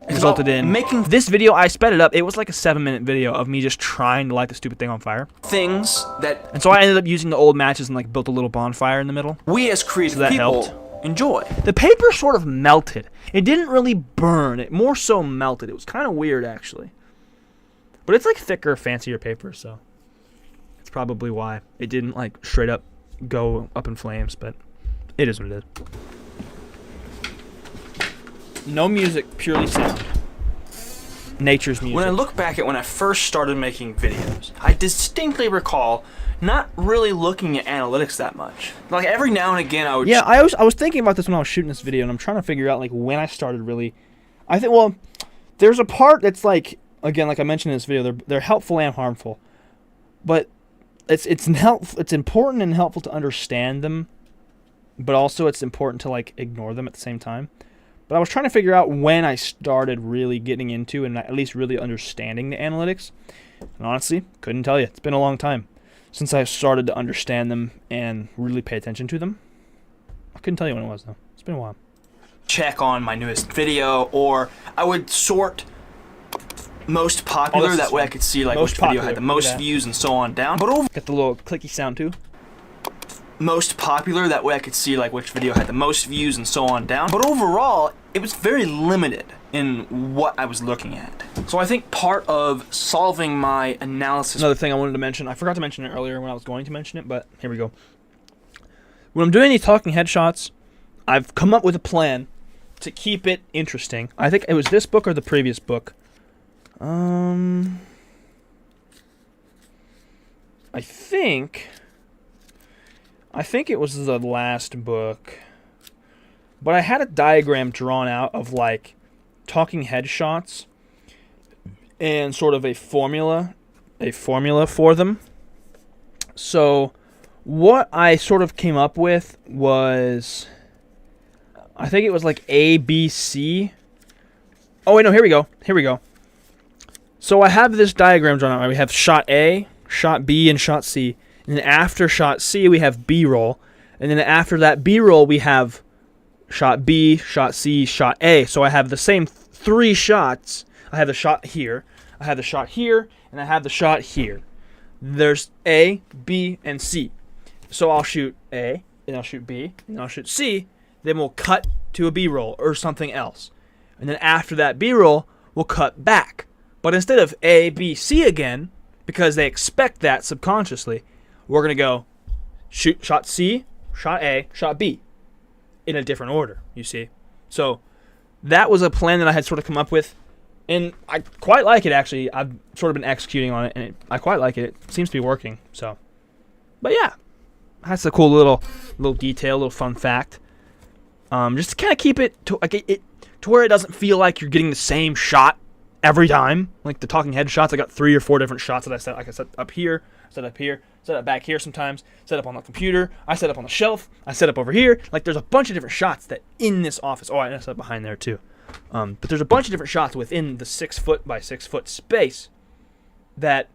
resulted in making this video. I sped it up. It was like a 7-minute video of me just trying to light the stupid thing on fire. And so I ended up using the old matches and like built a little bonfire in the middle. We as creative people enjoy. The paper sort of melted. It didn't really burn. It more so melted. It was kind of weird actually. But it's like thicker, fancier paper, so that's probably why it didn't like straight up go up in flames, but it is what it is. No music, purely sound. Nature's music. When I look back at when I first started making videos, I distinctly recall not really looking at analytics that much. Like every now and again I would... Yeah, I was thinking about this when I was shooting this video, and I'm trying to figure out like when I started really... I think, well, there's a part that's like, again, like I mentioned in this video, they're helpful and harmful. But it's important and helpful to understand them, but also it's important to like ignore them at the same time. But I was trying to figure out when I started really getting into and at least really understanding the analytics. And honestly, couldn't tell you. It's been a long time since I started to understand them and really pay attention to them. I couldn't tell you when it was, though. It's been a while. Check on my newest video, or I would sort most popular. That way I could see like which video had the most views and so on down. But got the little clicky sound too. Most popular, that way I could see like which video had the most views and so on down. But overall, it was very limited in what I was looking at. So I think part of solving my analysis... Another thing I wanted to mention, I forgot to mention it earlier when I was going to mention it, but here we go. When I'm doing these talking headshots, I've come up with a plan to keep it interesting. I think it was this book or the previous book. I think it was the last book, but I had a diagram drawn out of like talking headshots and sort of a formula for them. So what I sort of came up with was, I think it was like A, B, C. Oh wait, no, here we go. So I have this diagram drawn out. We have shot A, shot B, and shot C. And then after shot C, we have B-roll. And then after that B-roll, we have shot B, shot C, shot A. So I have the same 3 shots. I have the shot here, I have the shot here, and I have the shot here. There's A, B, and C. So I'll shoot A, and I'll shoot B, and I'll shoot C. Then we'll cut to a B-roll or something else. And then after that B-roll, we'll cut back. But instead of A, B, C again, because they expect that subconsciously, we're going to go shoot shot C, shot A, shot B in a different order, you see. So that was a plan that I had sort of come up with, and I quite like it, actually. I've sort of been executing on it, and I quite like it. It seems to be working. So, but yeah, that's a cool little detail, little fun fact. Just to kind of keep it to where it doesn't feel like you're getting the same shot every time. Like the talking head shots, I got 3 or 4 different shots that I set. Like I set up here, set up here, set up back here sometimes, set up on the computer, I set up on the shelf, I set up over here. Like there's a bunch of different shots that in this office. Oh, I set up behind there too. But there's a bunch of different shots within the 6 foot by 6 foot space that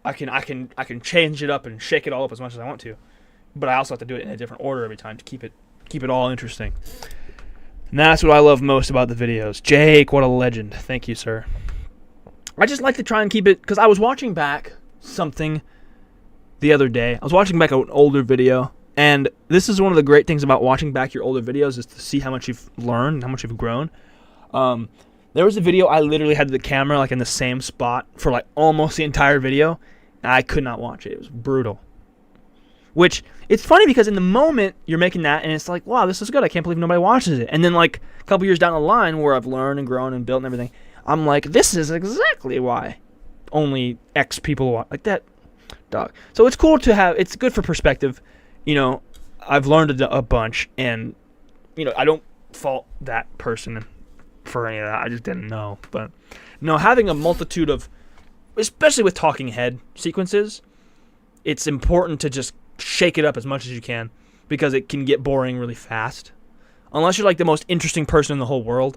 I can change it up and shake it all up as much as I want to. But I also have to do it in a different order every time to keep it all interesting. And that's what I love most about the videos. Jake, what a legend. Thank you, sir. I just like to try and keep it, because I was watching back something the other day. I was watching back an older video, and this is one of the great things about watching back your older videos is to see how much you've learned, how much you've grown. There was a video I literally had the camera like in the same spot for like almost the entire video, and I could not watch it. It was brutal. Which, it's funny because in the moment, you're making that, and it's like, wow, this is good. I can't believe nobody watches it. And then like a couple years down the line where I've learned and grown and built and everything, I'm like, this is exactly why only X people watch. Like that, dog. So it's cool to have, it's good for perspective. You know, I've learned a bunch, and, you know, I don't fault that person for any of that. I just didn't know. But, no, having a multitude of, especially with talking head sequences, it's important to just shake it up as much as you can, because it can get boring really fast. Unless you're like the most interesting person in the whole world,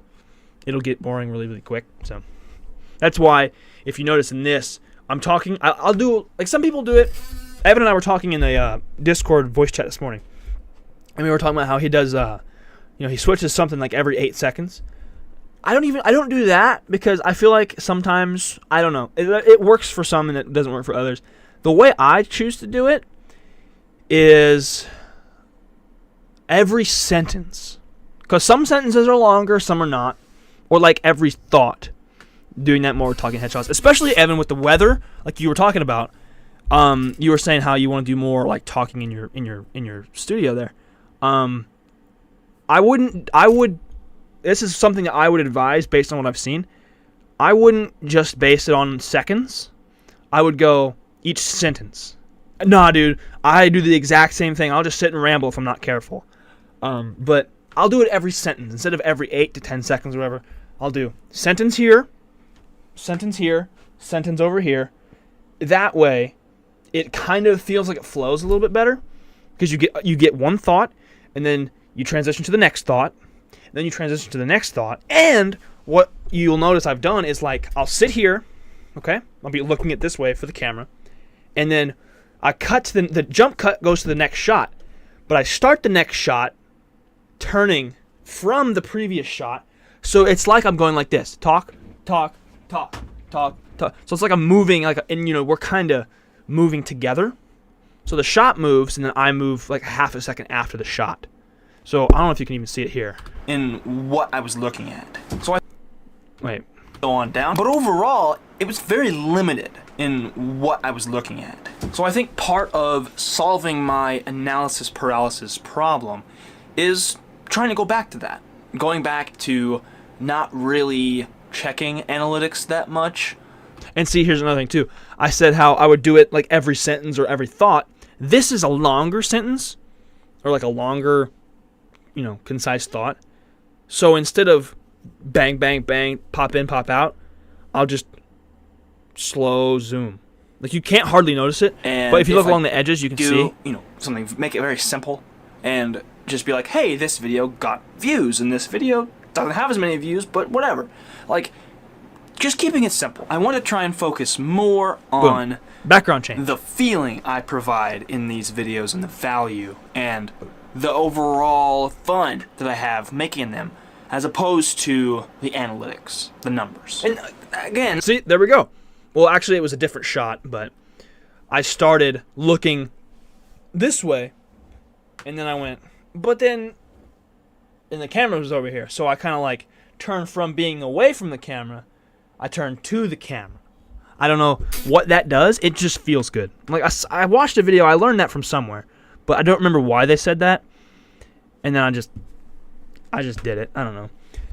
it'll get boring really, really quick. So that's why, if you notice in this, I'm talking, I'll do, like some people do it. Evan and I were talking in the Discord voice chat this morning, and we were talking about how he does, you know, he switches something like every 8 seconds. I don't do that, because I feel like sometimes, I don't know, it works for some and it doesn't work for others. The way I choose to do it is every sentence, because some sentences are longer, some are not, or like every thought. Doing that more with talking headshots, especially Evan with the weather, like you were talking about. You were saying how you want to do more like talking in your studio there. I would. This is something that I would advise based on what I've seen. I wouldn't just base it on seconds. I would go each sentence. Nah, dude, I do the exact same thing. I'll just sit and ramble if I'm not careful. But I'll do it every sentence instead of every 8 to 10 seconds or whatever. I'll do sentence here, sentence here, sentence over here. That way, it kind of feels like it flows a little bit better, because you get one thought, and then you transition to the next thought, and then you transition to the next thought. And what you'll notice I've done is, like, I'll sit here, okay? I'll be looking at this way for the camera, and then I cut to the jump cut goes to the next shot, but I start the next shot turning from the previous shot, so it's like I'm going like this: talk, talk, talk, talk, talk. So it's like I'm moving, and you know, we're kind of moving together. So the shot moves, and then I move like half a second after the shot. So I don't know if you can even see it here. In what I was looking at. So I wait. Go on down, but overall, it was very limited in what I was looking at. So I think part of solving my analysis paralysis problem is trying to go back to that. Going back to not really checking analytics that much. And see, here's another thing too. I said how I would do it like every sentence or every thought. This is a longer sentence, or like a longer, you know, concise thought. So instead of bang, bang, bang, pop in, pop out, I'll just slow zoom. Like, you can't hardly notice it, and but if you look along the edges, you can see. You know, something, make it very simple, and just be like, hey, this video got views, and this video doesn't have as many views, but whatever. Like, just keeping it simple. I want to try and focus more on Boom. Background change, the feeling I provide in these videos, and the value, and the overall fun that I have making them, as opposed to the analytics, the numbers. And again, see, there we go. Well, actually, it was a different shot, but I started looking this way, and then I went, but then, and the camera was over here, so I kind of like turned from being away from the camera, I turned to the camera. I don't know what that does. It just feels good. Like, I watched a video, I learned that from somewhere, but I don't remember why they said that, and then I just did it. I don't know.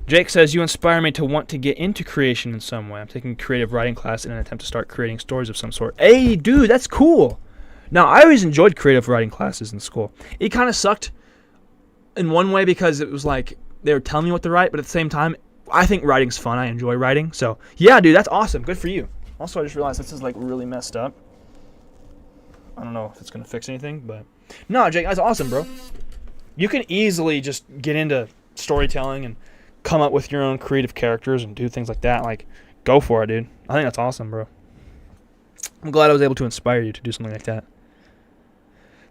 Jake says, you inspire me to want to get into creation in some way. I'm taking a creative writing class in an attempt to start creating stories of some sort. Hey, dude, that's cool. Now, I always enjoyed creative writing classes in school. It kind of sucked in one way because it was like they were telling me what to write, but at the same time, I think writing's fun. I enjoy writing. So, yeah, dude, that's awesome. Good for you. Also, I just realized this is like really messed up. I don't know if it's going to fix anything, but no, Jake, that's awesome, bro. You can easily just get into storytelling and come up with your own creative characters and do things like that. Like, go for it, dude. I think that's awesome, bro. I'm glad I was able to inspire you to do something like that.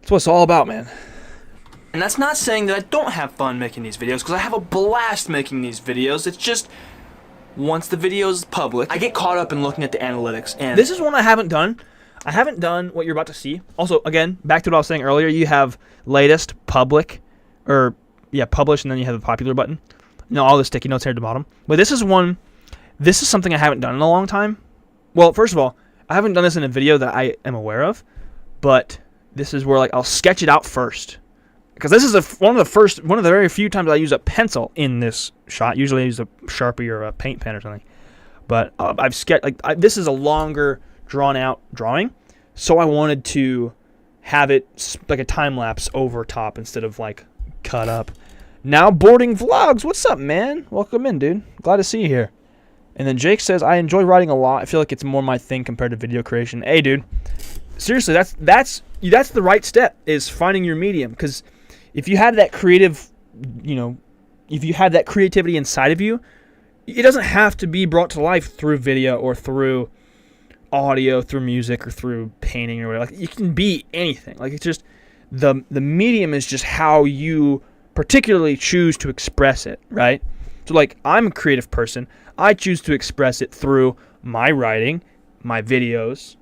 That's what it's all about, man. And that's not saying that I don't have fun making these videos, because I have a blast making these videos. It's just, once the video is public, I get caught up in looking at the analytics. And This is one I haven't done. I haven't done what you're about to see. Also, again, back to what I was saying earlier, you have latest, public, or, yeah, publish, and then you have the popular button. All the sticky notes here at the bottom. But this is something I haven't done in a long time. Well, first of all, I haven't done this in a video that I am aware of, but this is where, like, I'll sketch it out first. Because this is one of the very few times I use a pencil in this shot. Usually I use a Sharpie or a paint pen or something. But I've sketched, this is a longer, drawn-out drawing, so I wanted to have it like a time-lapse over top instead of, like, cut up. Now boarding vlogs. What's up, man? Welcome in, dude. Glad to see you here. And then Jake says, I enjoy writing a lot. I feel like it's more my thing compared to video creation. Hey, dude. Seriously, that's the right step, is finding your medium. Because if you have that creative, if you have that creativity inside of you, it doesn't have to be brought to life through video or through audio, through music, or through painting or whatever. Like, it can be anything. Like, it's just the medium is just how you particularly choose to express it, right? So, like, I'm a creative person. I choose to express it through my writing, my videos.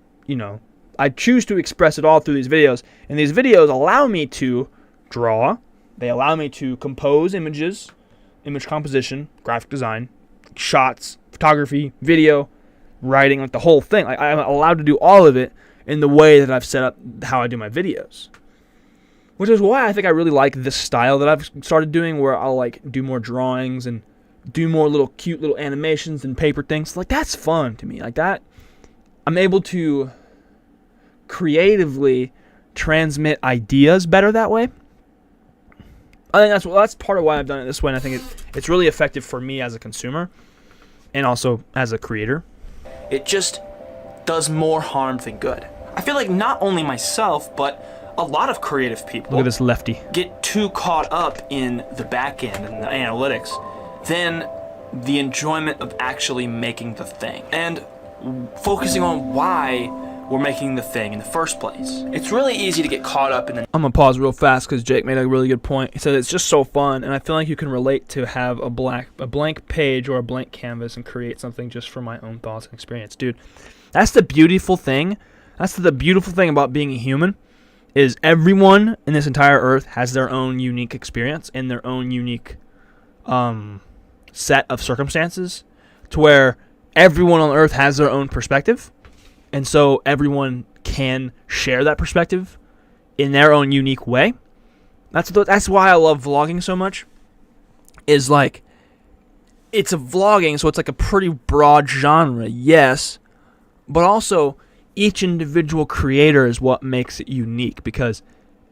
I choose to express it all through these videos, and these videos allow me to draw. They allow me to compose images, image composition, graphic design, shots, photography, video, writing, like the whole thing. Like, I'm allowed to do all of it in the way that I've set up how I do my videos. Which is why I think I really like this style that I've started doing, where I'll, like, do more drawings and do more little cute little animations and paper things. Like, that's fun to me. Like, that, I'm able to creatively transmit ideas better that way. I think that's part of why I've done it this way, and I think it's really effective for me as a consumer and also as a creator. it just does more harm than good. I feel like not only myself, but a lot of creative people Look at this lefty. get too caught up in the back end and the analytics than the enjoyment of actually making the thing and focusing on why we're making the thing in the first place. It's really easy to get caught up in the... I'm going to pause real fast because Jake made a really good point. He said it's just so fun, and I feel like you can relate to have a blank page or a blank canvas and create something just from my own thoughts and experience. Dude, that's the beautiful thing. That's the beautiful thing about being a human, is everyone in this entire earth has their own unique experience and their own unique set of circumstances, to where everyone on earth has their own perspective. And so everyone can share that perspective in their own unique way. That's why I love vlogging so much. Is like, it's a vlogging, so it's like a pretty broad genre, yes, but also each individual creator is what makes it unique, because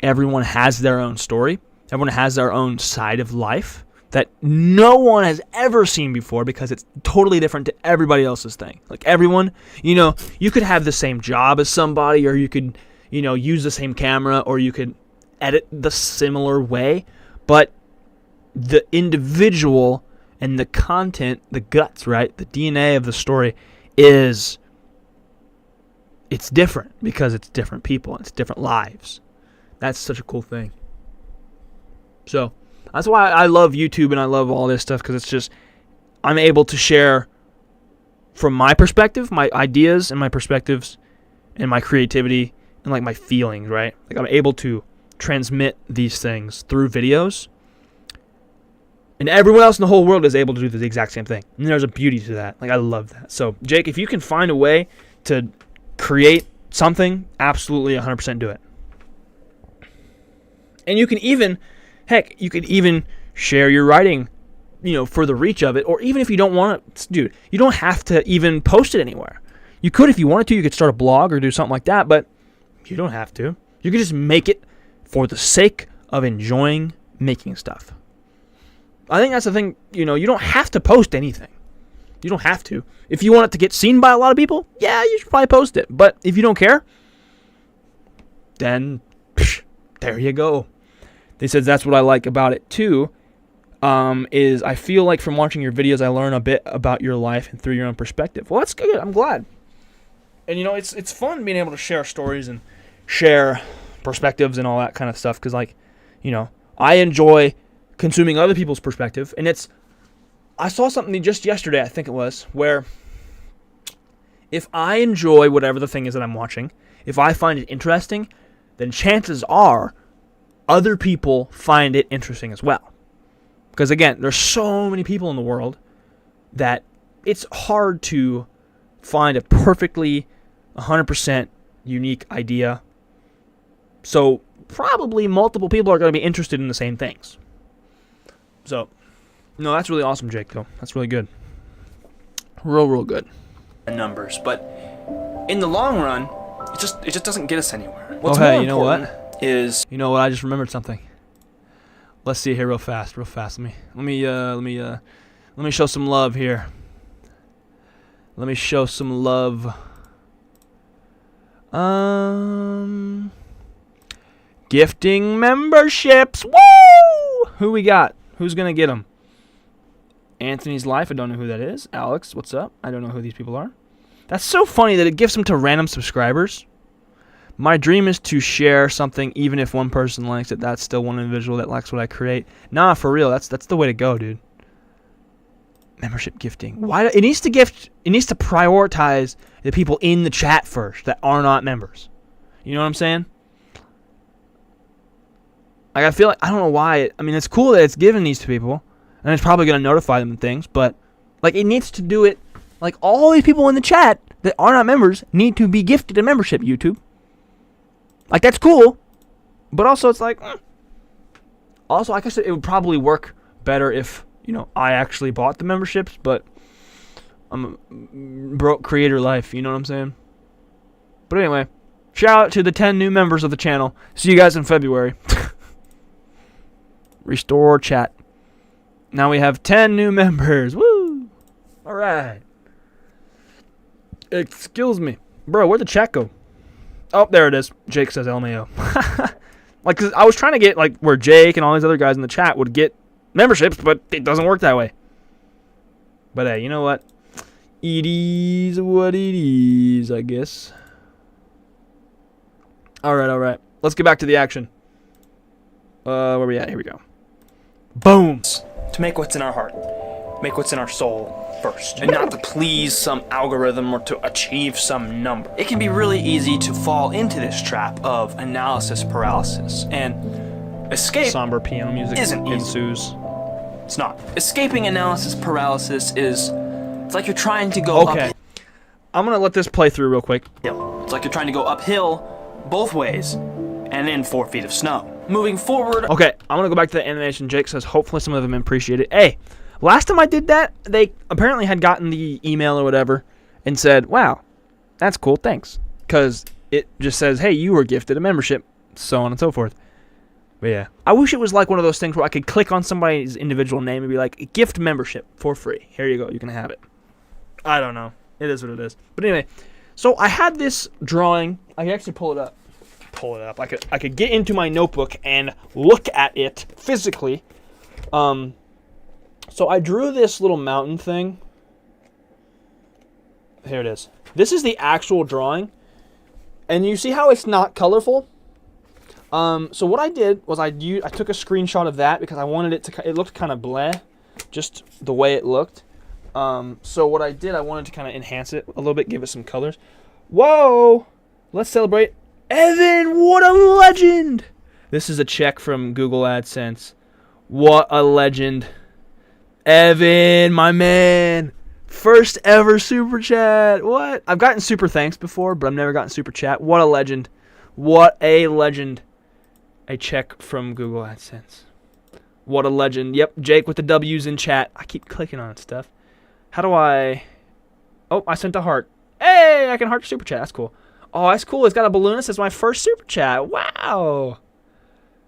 everyone has their own story. Everyone has their own side of life that no one has ever seen before, because it's totally different to everybody else's thing. Like, everyone, you could have the same job as somebody, or you could, use the same camera, or you could edit the similar way, but the individual and the content, the guts, right, the DNA of the story it's different, because it's different people, it's different lives. That's such a cool thing. So that's why I love YouTube and I love all this stuff, because it's just, I'm able to share from my perspective, my ideas and my perspectives and my creativity and like my feelings, right? Like, I'm able to transmit these things through videos, and everyone else in the whole world is able to do the exact same thing. And there's a beauty to that. Like, I love that. So, Jake, if you can find a way to create something, absolutely 100% do it. And you can even, heck, you could even share your writing, for the reach of it. Or even if you don't want to, dude, you don't have to even post it anywhere. You could, if you wanted to, you could start a blog or do something like that, but you don't have to. You can just make it for the sake of enjoying making stuff. I think that's the thing, you don't have to post anything. You don't have to. If you want it to get seen by a lot of people, yeah, you should probably post it. But if you don't care, then there you go. They said that's what I like about it too, is I feel like from watching your videos, I learn a bit about your life and through your own perspective. Well, that's good. I'm glad. And, it's fun being able to share stories and share perspectives and all that kind of stuff, because, like, I enjoy consuming other people's perspective. And I saw something just yesterday, I think it was, where if I enjoy whatever the thing is that I'm watching, if I find it interesting, then chances are other people find it interesting as well. Because again, there's so many people in the world that it's hard to find a perfectly 100% unique idea. So probably multiple people are going to be interested in the same things. So, no, that's really awesome, Jake, though. That's really good. Real good. Numbers, but in the long run, it just doesn't get us anywhere. What's more you know what? Is You know what? I just remembered something. Let's see here, real fast. Let me show some love here. Let me show some love. Gifting memberships. Woo! Who we got? Who's gonna get them? Anthony's Life. I don't know who that is. Alex, what's up? I don't know who these people are. That's so funny that it gives them to random subscribers. My dream is to share something, even if one person likes it. That's still one individual that likes what I create. Nah, for real. That's the way to go, dude. Membership gifting. Why? It needs to prioritize the people in the chat first that are not members. You know what I'm saying? Like, I feel like, I don't know why. I mean, it's cool that it's giving these to people, and it's probably going to notify them and things, but, like, it needs to do it. Like, all these people in the chat that are not members need to be gifted a membership, YouTube. Like, that's cool, but also it's like, Also, I guess it would probably work better if, I actually bought the memberships, but I'm a broke creator life, you know what I'm saying? But anyway, shout out to the 10 new members of the channel. See you guys in February. Restore chat. Now we have 10 new members. Woo! Alright. Excuse me. Bro, where'd the chat go? Oh, there it is. Jake says LMAO. Like, 'cause I was trying to get, like, where Jake and all these other guys in the chat would get memberships, but it doesn't work that way. But hey, you know what? It is what it is, I guess. Alright. Let's get back to the action. Where we at? Here we go. Boom! to make what's in our heart, make what's in our soul first, and not to please some algorithm or to achieve some number. It can be really easy to fall into this trap of analysis paralysis, and escape Somber piano music isn't easy. ensues. It's not. Escaping analysis paralysis it's like you're trying to go Okay. I'm gonna let this play through real quick. uphill. It's like you're trying to go uphill both ways and in 4 feet of snow. Moving forward. Okay, I'm gonna go back to the animation. Jake says hopefully some of them appreciate it. Hey, last time I did that, they apparently had gotten the email or whatever and said, wow, that's cool, thanks. Because it just says, hey, you were gifted a membership, so on and so forth. But yeah, I wish it was like one of those things where I could click on somebody's individual name and be like, gift membership for free. Here you go, you can have it. I don't know. It is what it is. But anyway, so I had this drawing. I can actually pull it up. I could get into my notebook and look at it physically. So I drew this little mountain thing. Here it is. This is the actual drawing. And you see how it's not colorful? So what I did was I took a screenshot of that because I wanted it to, it looked kind of bleh, just the way it looked. So what I did, I wanted to kind of enhance it a little bit, give it some colors. Whoa! Let's celebrate. Evan, what a legend! This is a check from Google AdSense. What a legend. Evan, my man. First ever super chat. What? I've gotten super thanks before, but I've never gotten super chat. What a legend. What a legend. A check from Google AdSense. What a legend. Yep, Jake with the W's in chat. I keep clicking on stuff. How do I... Oh, I sent a heart. Hey, I can heart super chat. That's cool. Oh, that's cool. It's got a balloon that says my first super chat. Wow.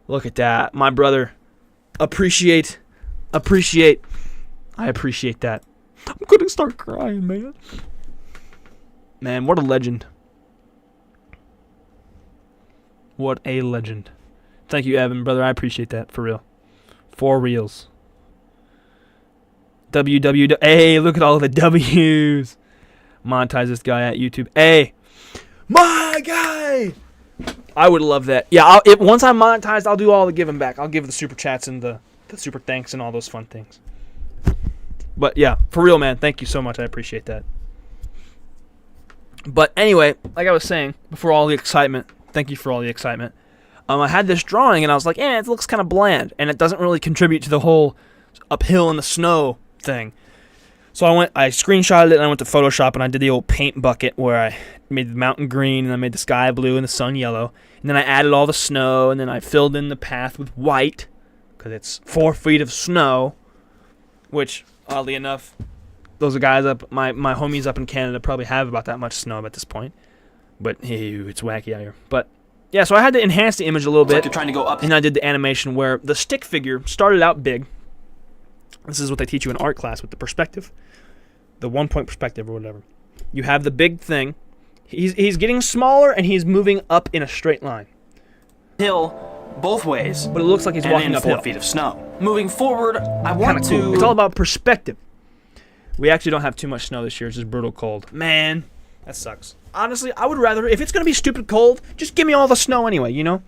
Look at that. My brother. Appreciate. I appreciate that. I'm going to start crying, man. Man, what a legend. What a legend. Thank you, Evan, brother. I appreciate that. For real. For reals. WW. Hey, look at all the W's. Monetize this guy at YouTube. Hey, my guy. I would love that. Yeah, once I'm monetized, I'll do all the giving back. I'll give the super chats and the super thanks and all those fun things. But yeah, for real, man, thank you so much. I appreciate that. But anyway, like I was saying, before all the excitement, thank you for all the excitement. I had this drawing, and I was like, it looks kind of bland, and it doesn't really contribute to the whole uphill in the snow thing. So I screenshotted it, and I went to Photoshop, and I did the old paint bucket where I made the mountain green, and I made the sky blue and the sun yellow. And then I added all the snow, and then I filled in the path with white, because it's 4 feet of snow, which, oddly enough, those guys up, my homies up in Canada probably have about that much snow at this point. But hey, it's wacky out here. But yeah, so I had to enhance the image a little bit. Like you're trying to go up. And I did the animation where the stick figure started out big. This is what they teach you in art class with the perspective. The 1-point perspective or whatever. You have the big thing. He's getting smaller and he's moving up in a straight line. Hill both ways. But it looks like he's walking uphill. 4 feet of snow. Moving forward, I want to... Cool. It's all about perspective. We actually don't have too much snow this year. It's just brutal cold. Man, that sucks. Honestly, I would rather, if it's going to be stupid cold, just give me all the snow anyway, you know?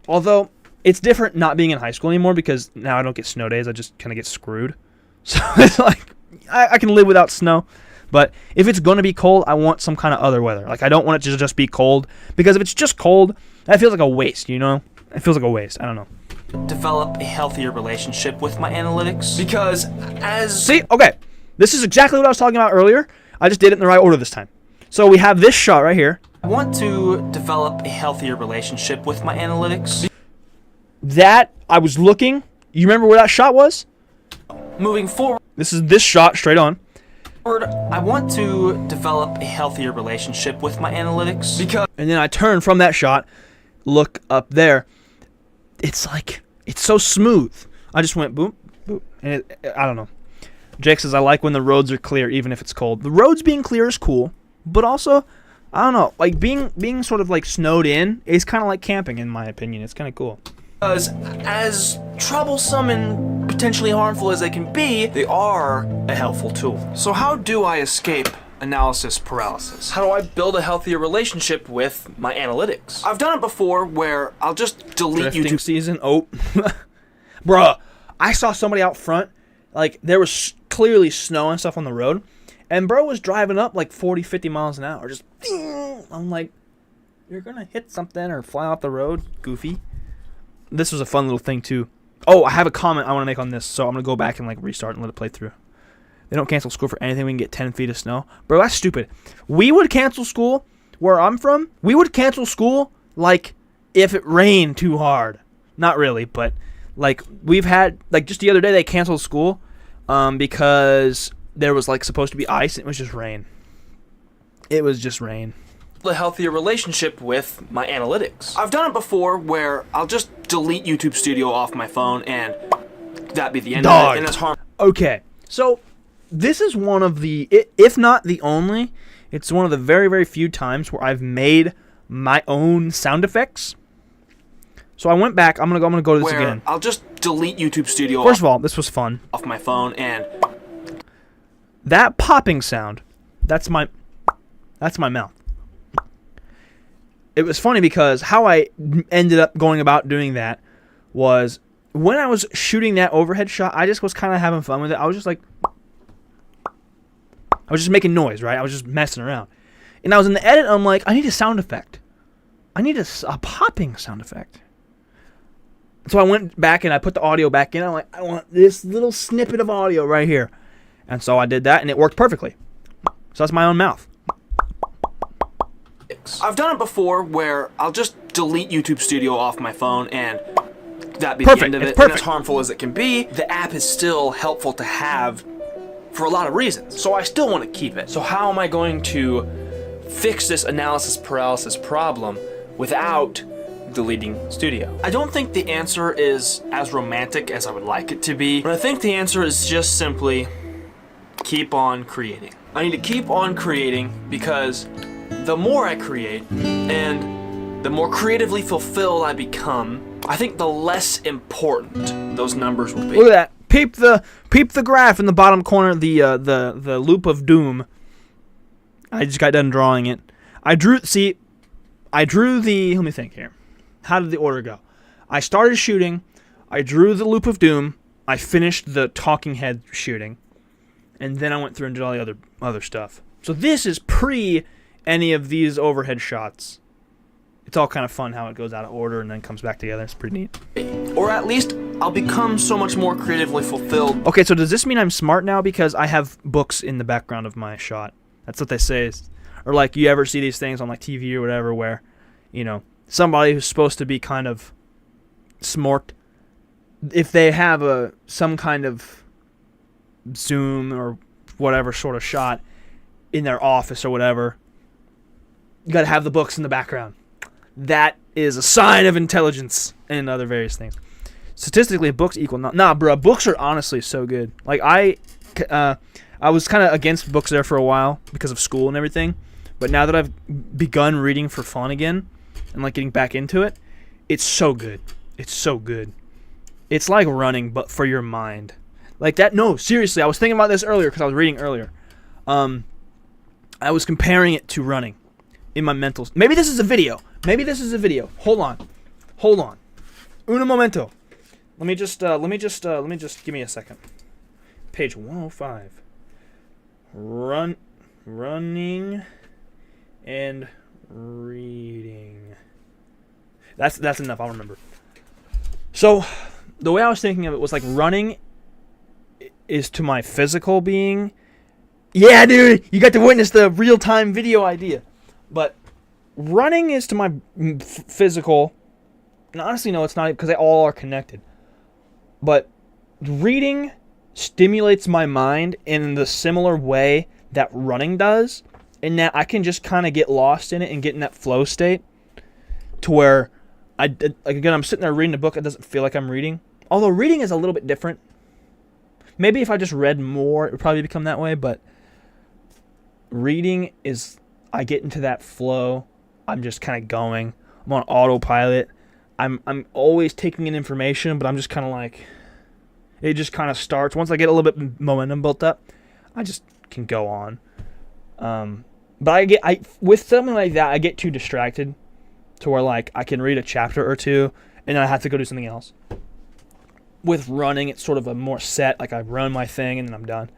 Although, it's different not being in high school anymore because now I don't get snow days. I just kind of get screwed. So it's like, I can live without snow. But if it's going to be cold, I want some kind of other weather. Like, I don't want it to just be cold. Because if it's just cold, that feels like a waste, you know? It feels like a waste. I don't know. Develop a healthier relationship with my analytics. Because See? Okay. This is exactly what I was talking about earlier. I just did it in the right order this time. So we have this shot right here. I want to develop a healthier relationship with my analytics. That, I was looking. You remember where that shot was? Moving forward. This is this shot straight on. I want to develop a healthier relationship with my analytics. And then I turn from that shot, look up there. It's like, it's so smooth. I just went boop, boop. And I don't know. Jake says, I like when the roads are clear, even if it's cold. The roads being clear is cool. But also, I don't know, like being sort of like snowed in is kind of like camping in my opinion. It's kind of cool. Because as troublesome and potentially harmful as they can be, they are a helpful tool. So how do I escape analysis paralysis? How do I build a healthier relationship with my analytics? I've done it before where I'll just delete Drifting YouTube. season. Oh, bruh, I saw somebody out front. Like there was clearly snow and stuff on the road. And bro was driving up like 40, 50 miles an hour. Just, I'm like, you're going to hit something or fly off the road, goofy. This was a fun little thing, too. Oh, I have a comment I want to make on this, so I'm going to go back and like restart and let it play through. They don't cancel school for anything. We can get 10 feet of snow. Bro, that's stupid. We would cancel school where I'm from. We would cancel school like if it rained too hard. Not really, but like we've had, like just the other day they canceled school because there was like supposed to be ice and it was just rain. It was just rain. A healthier relationship with my analytics. I've done it before where I'll just delete YouTube Studio off my phone and that be the end of it. And it's harmful. Okay, so this is one of the, if not the only, it's one of the very, very few times where I've made my own sound effects. So I went back. I'm gonna go to this again. I'll just delete YouTube Studio. First of all, this was fun. Off my phone and that popping sound, that's my mouth. It was funny because how I ended up going about doing that was when I was shooting that overhead shot, I just was kind of having fun with it. I was just like, I was just making noise, right? I was just messing around. And I was in the edit, and I'm like, I need a sound effect. I need a popping sound effect. So I went back and I put the audio back in. I'm like, I want this little snippet of audio right here. And so I did that, and it worked perfectly. So that's my own mouth. I've done it before where I'll just delete YouTube Studio off my phone and that be the end of it. And as harmful as it can be, the app is still helpful to have for a lot of reasons. So I still want to keep it. So how am I going to fix this analysis paralysis problem without deleting Studio? I don't think the answer is as romantic as I would like it to be, but I think the answer is just simply keep on creating. I need to keep on creating because the more I create and the more creatively fulfilled I become, I think the less important those numbers will be. Look at that. Peep the graph in the bottom corner, the loop of doom. I just got done drawing it. I I drew the, let me think here. How did the order go? I started shooting. I drew the Loop of Doom. I finished the talking head shooting. And then I went through and did all the other stuff. So this is pre any of these overhead shots. It's all kind of fun how it goes out of order and then comes back together. It's pretty neat. Or at least I'll become so much more creatively fulfilled. Okay, so does this mean I'm smart now because I have books in the background of my shot? That's what they say. Or like you ever see these things on like TV or whatever where, you know, somebody who's supposed to be kind of smart, if they have some kind of zoom or whatever sort of shot in their office or whatever, you got to have the books in the background. That is a sign of intelligence and other various things. Statistically, books equal... Nah, bro, books are honestly so good. Like, I was kind of against books there for a while because of school and everything. But now that I've begun reading for fun again and, like, getting back into it, it's so good. It's so good. It's like running, but for your mind. Like that... No, seriously, I was thinking about this earlier because I was reading earlier. I was comparing it to running in my mental... Maybe this is a video. Hold on. Uno momento. Let me just give me a second. Page 105. Running and reading. That's enough. I'll remember. So, the way I was thinking of it was like running is to my physical being. Yeah, dude, you got to witness the real-time video idea. But running is to my physical. And honestly, no, it's not because they all are connected. But reading stimulates my mind in the similar way that running does, in that I can just kind of get lost in it and get in that flow state to where I'm sitting there reading a book. It doesn't feel like I'm reading. Although reading is a little bit different. Maybe if I just read more, it would probably become that way. But reading is, I get into that flow. I'm just kind of going. I'm on autopilot. I'm always taking in information, but I'm just kind of like, it just kind of starts. Once I get a little bit momentum built up, I just can go on. But with something like that, I get too distracted to where like I can read a chapter or two and then I have to go do something else. With running, it's sort of a more set, like I run my thing and then I'm done.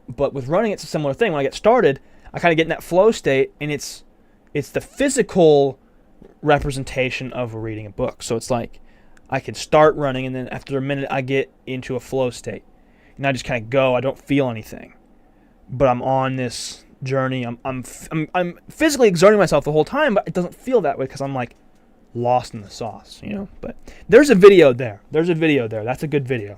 But with running, it's a similar thing. When I get started, I kind of get in that flow state, and it's the physical representation of reading a book. So it's like I can start running, and then after a minute, I get into a flow state, and I just kind of go. I don't feel anything, but I'm on this journey. I'm physically exerting myself the whole time, but it doesn't feel that way because I'm like lost in the sauce, you know. But there's a video there. That's a good video.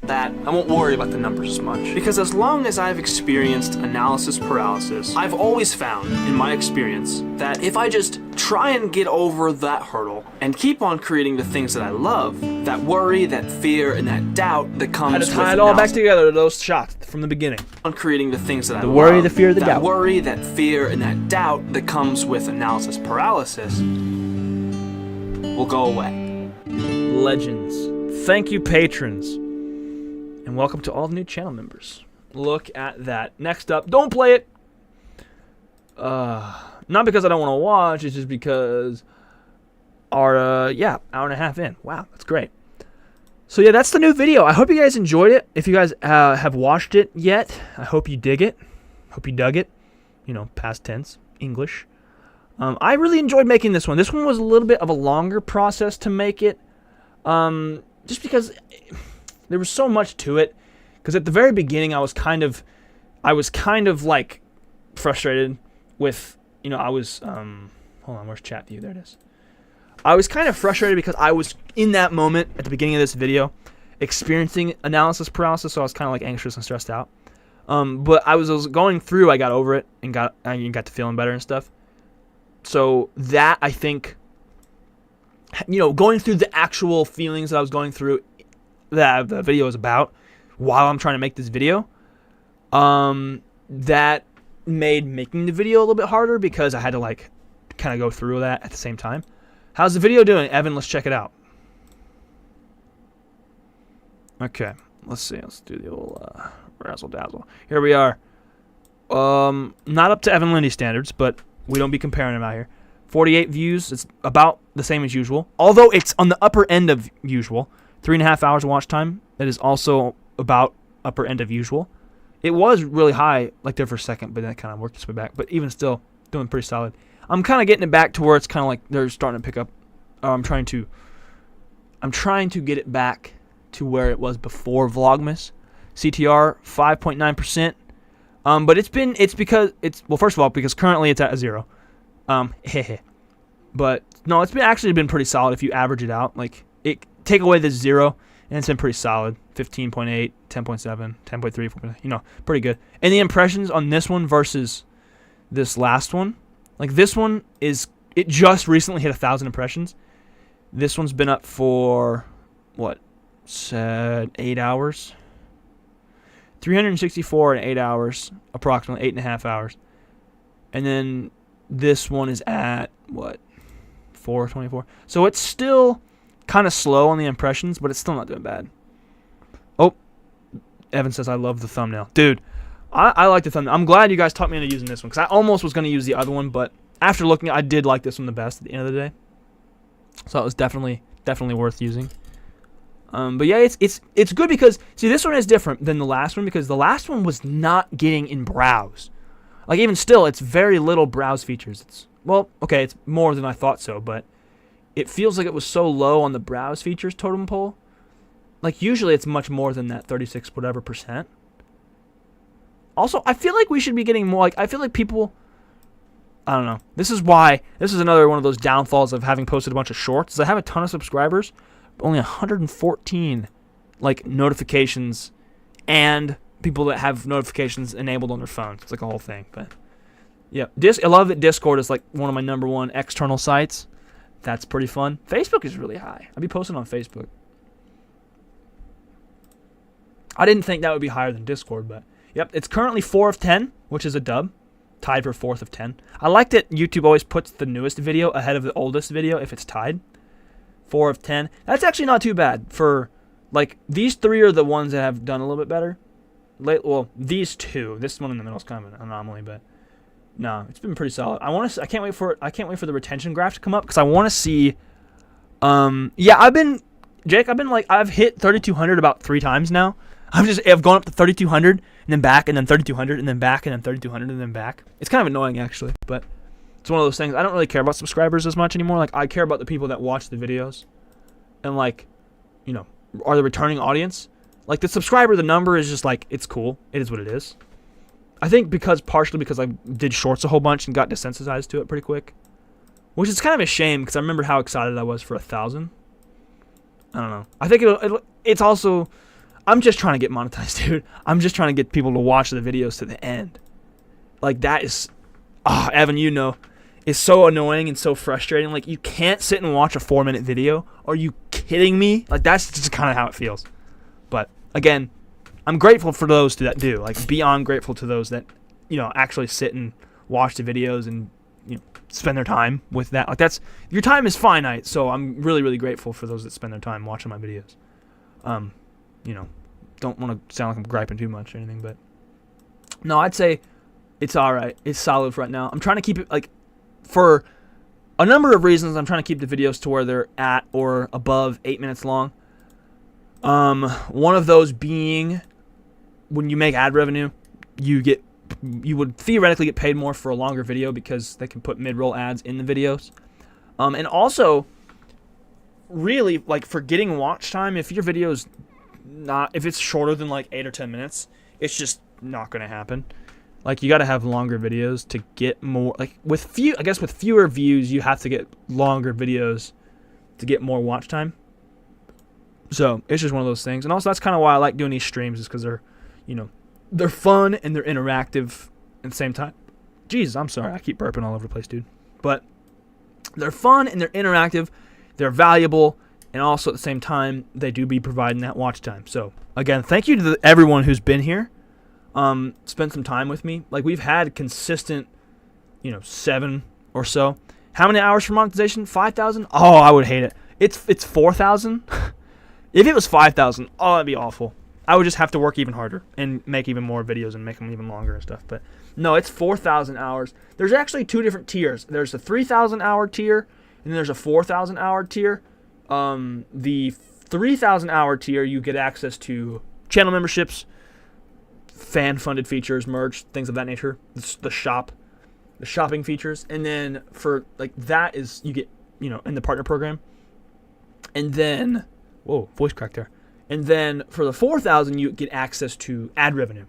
That I won't worry about the numbers as much, because as long as I've experienced analysis paralysis, I've always found, in my experience, that if I just try and get over that hurdle and keep on creating the things that I love, that worry, that fear, and that doubt that comes with how to tie it all back together to those shots from the beginning. On creating the things that I love, the worry, the fear, the doubt. That worry, that fear, and that doubt that comes with analysis paralysis will go away. Legends. Thank you, patrons. And welcome to all the new channel members. Look at that. Next up, don't play it. Not because I don't want to watch, it's just because our, hour and a half in. Wow, that's great. So yeah, that's the new video. I hope you guys enjoyed it. If you guys have watched it yet, I hope you dig it. Hope you dug it. You know, past tense, English. I really enjoyed making this one. This one was a little bit of a longer process to make it. Just because there was so much to it. Because at the very beginning, I was kind of like frustrated with, you know, I was, hold on, where's chat view? There it is. I was kind of frustrated because I was in that moment at the beginning of this video experiencing analysis paralysis, so I was kind of like anxious and stressed out. But I was going through, I got over it and got to feeling better and stuff. So that, I think, you know, going through the actual feelings that I was going through that the video is about while I'm trying to make this video, that made making the video a little bit harder because I had to like kind of go through that at the same time. How's the video doing, Evan? Let's check it out. Okay, let's see. Let's do the old razzle dazzle. Here we are. Not up to Evan Lindy standards, but we don't be comparing them out here. 48 views. It's about the same as usual. Although it's on the upper end of usual. 3.5 hours of watch time. That is also about upper end of usual. It was really high like there for a second, but then it kind of worked its way back. But even still, doing pretty solid. I'm kind of getting it back to where it's kind of like they're starting to pick up. I'm trying to get it back to where it was before Vlogmas. CTR 5.9%. But it's because first of all, because currently it's at a 0. But no, it's actually been pretty solid if you average it out. Like take away the 0, and it's been pretty solid. 15.8, 10.7, 10.3, 4.9, pretty good. And the impressions on this one versus this last one, like this one it just recently hit 1,000 impressions. This one's been up for 8 hours. 364 in 8 hours, approximately 8.5 hours. And then this one is at 424. So it's still kind of slow on the impressions, but it's still not doing bad. Oh, Evan says I love the thumbnail. Dude, I like the thumbnail. I'm glad you guys taught me into using this one, because I almost was going to use the other one, but after looking, I did like this one the best at the end of the day. So it was definitely worth using. But yeah, it's good because, see, this one is different than the last one because the last one was not getting in browse. Like, even still, it's very little browse features. It's more than I thought so, but it feels like it was so low on the browse features totem pole. Like, usually it's much more than that 36 whatever %. Also, I feel like we should be getting more, like, I feel like people, I don't know. This is another one of those downfalls of having posted a bunch of shorts. I have a ton of subscribers, but only 114, like, notifications and people that have notifications enabled on their phones. It's like a whole thing, but yeah. I love that Discord is like one of my #1 external sites. That's pretty fun. Facebook is really high. I'll be posting on Facebook. I didn't think that would be higher than Discord, but yep, it's currently 4 of 10, which is a dub. Tied for 4th of 10. I like that YouTube always puts the newest video ahead of the oldest video if it's tied. 4 of 10. That's actually not too bad for, like, these 3 are the ones that have done a little bit better. These 2. This one in the middle is kind of an anomaly, but no, it's been pretty solid. I can't wait for the retention graph to come up because I want to see. Yeah, I've hit 3,200 about 3 times now. I've gone up to 3,200 and then back and then 3,200 and then back and then 3,200 and then back. It's kind of annoying actually, but it's one of those things. I don't really care about subscribers as much anymore. Like, I care about the people that watch the videos, and like, are the returning audience. Like, the subscriber, the number is just like, it's cool. It is what it is. I think partially because I did shorts a whole bunch and got desensitized to it pretty quick, which is kind of a shame because I remember how excited I was for 1,000. I don't know. I think it's also. I'm just trying to get monetized, dude. I'm just trying to get people to watch the videos to the end. Like, that is, Evan, is so annoying and so frustrating. Like, you can't sit and watch a 4-minute video. Are you kidding me? Like, that's just kind of how it feels. But again, I'm grateful for those that do. Like, beyond grateful to those that, actually sit and watch the videos and, spend their time with that. Like, your time is finite. So I'm really, really grateful for those that spend their time watching my videos. Don't want to sound like I'm griping too much or anything, but no, I'd say it's all right. It's solid for right now. I'm trying to keep it, like, for a number of reasons. I'm trying to keep the videos to where they're at or above 8 minutes long. One of those being when you make ad revenue, you would theoretically get paid more for a longer video because they can put mid-roll ads in the videos. And also, really, like, for getting watch time, if your video's if it's shorter than like 8 or 10 minutes, it's just not going to happen. Like, you got to have longer videos to get more, like, with fewer views, you have to get longer videos to get more watch time. So it's just one of those things. And also, that's kind of why I like doing these streams, is because they're fun and they're interactive at the same time. Jesus, I'm sorry. I keep burping all over the place, dude. But they're fun and they're interactive. They're valuable. And also, at the same time, they do be providing that watch time. So, again, thank you to everyone who's been here, spent some time with me. Like, we've had consistent, 7 or so. How many hours for monetization? 5,000? Oh, I would hate it. It's 4,000. If it was 5,000, oh, that'd be awful. I would just have to work even harder and make even more videos and make them even longer and stuff. But no, it's 4,000 hours. There's actually 2 different tiers. There's a 3,000 hour tier, and then there's a 4,000 hour tier. The 3,000 hour tier, you get access to channel memberships, fan-funded features, merch, things of that nature. The shopping features, and then for like that is you get in the partner program, and then voice crack there, and then for the 4,000 you get access to ad revenue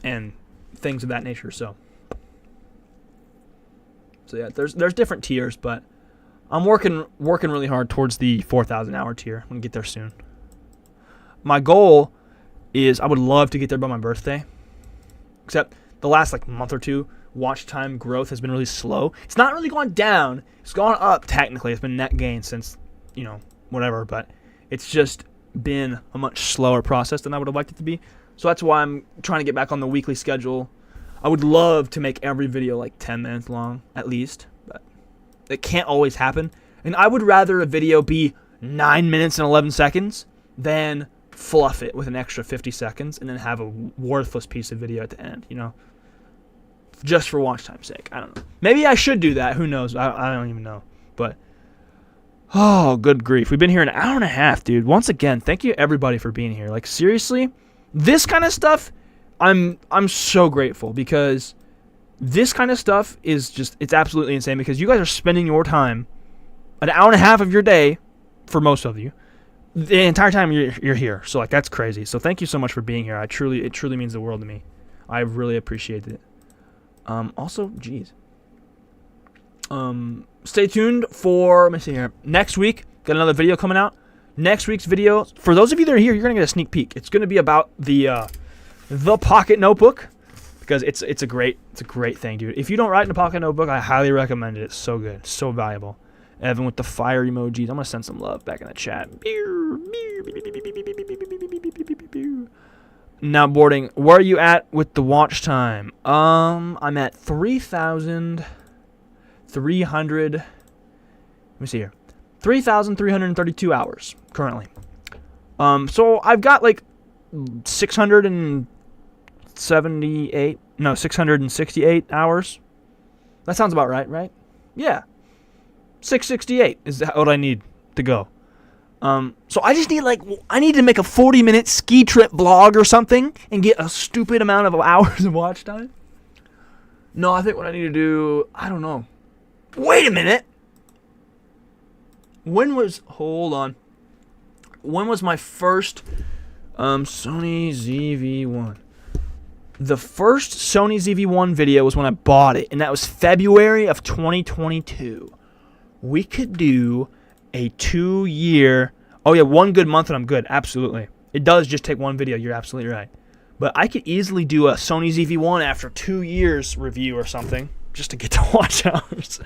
and things of that nature. So yeah, there's different tiers, but I'm working really hard towards the 4,000 hour tier. I'm gonna get there soon. My goal is I would love to get there by my birthday, except the last like month or two, watch time growth has been really slow. It's not really gone down. It's gone up technically. It's been net gain since, whatever, but it's just been a much slower process than I would have liked it to be. So that's why I'm trying to get back on the weekly schedule. I would love to make every video like 10 minutes long at least, but it can't always happen. And I would rather a video be 9 minutes and 11 seconds than fluff it with an extra 50 seconds and then have a worthless piece of video at the end, just for watch time's sake. I don't know. Maybe I should do that. Who knows? I don't even know. But, oh, good grief. We've been here an hour and a half, dude. Once again, thank you everybody for being here. Like, seriously, this kind of stuff, I'm so grateful, because this kind of stuff is just, it's absolutely insane, because you guys are spending your time, an hour and a half of your day, for most of you, the entire time you're here. So, like, that's crazy. So thank you so much for being here. It truly means the world to me. I really appreciate it. Also, geez. Stay tuned for, let me see here. Next week, got another video coming out. Next week's video, for those of you that are here, you're gonna get a sneak peek. It's gonna be about the Pocket Notebook, because it's a great thing, dude. If you don't write in a Pocket Notebook, I highly recommend it. It's so good, so valuable. Evan with the fire emojis. I'm gonna send some love back in the chat. Now boarding. Where are you at with the watch time? I'm at 3,300. Let me see here. 3,332 hours currently. So I've got like 668 hours. That sounds about right? Yeah. 668 is what I need to go. So I just need I need to make a 40-minute ski trip vlog or something and get a stupid amount of hours of watch time. No, I think what I need to do, I don't know. Wait a minute. Hold on. When was my first Sony ZV-1? The first Sony ZV-1 video was when I bought it, and that was February of 2022. We could do a 2-year... Oh, yeah, 1 good month and I'm good. Absolutely. It does just take 1 video. You're absolutely right. But I could easily do a Sony ZV-1 after 2 years review or something, just to get to watch hours.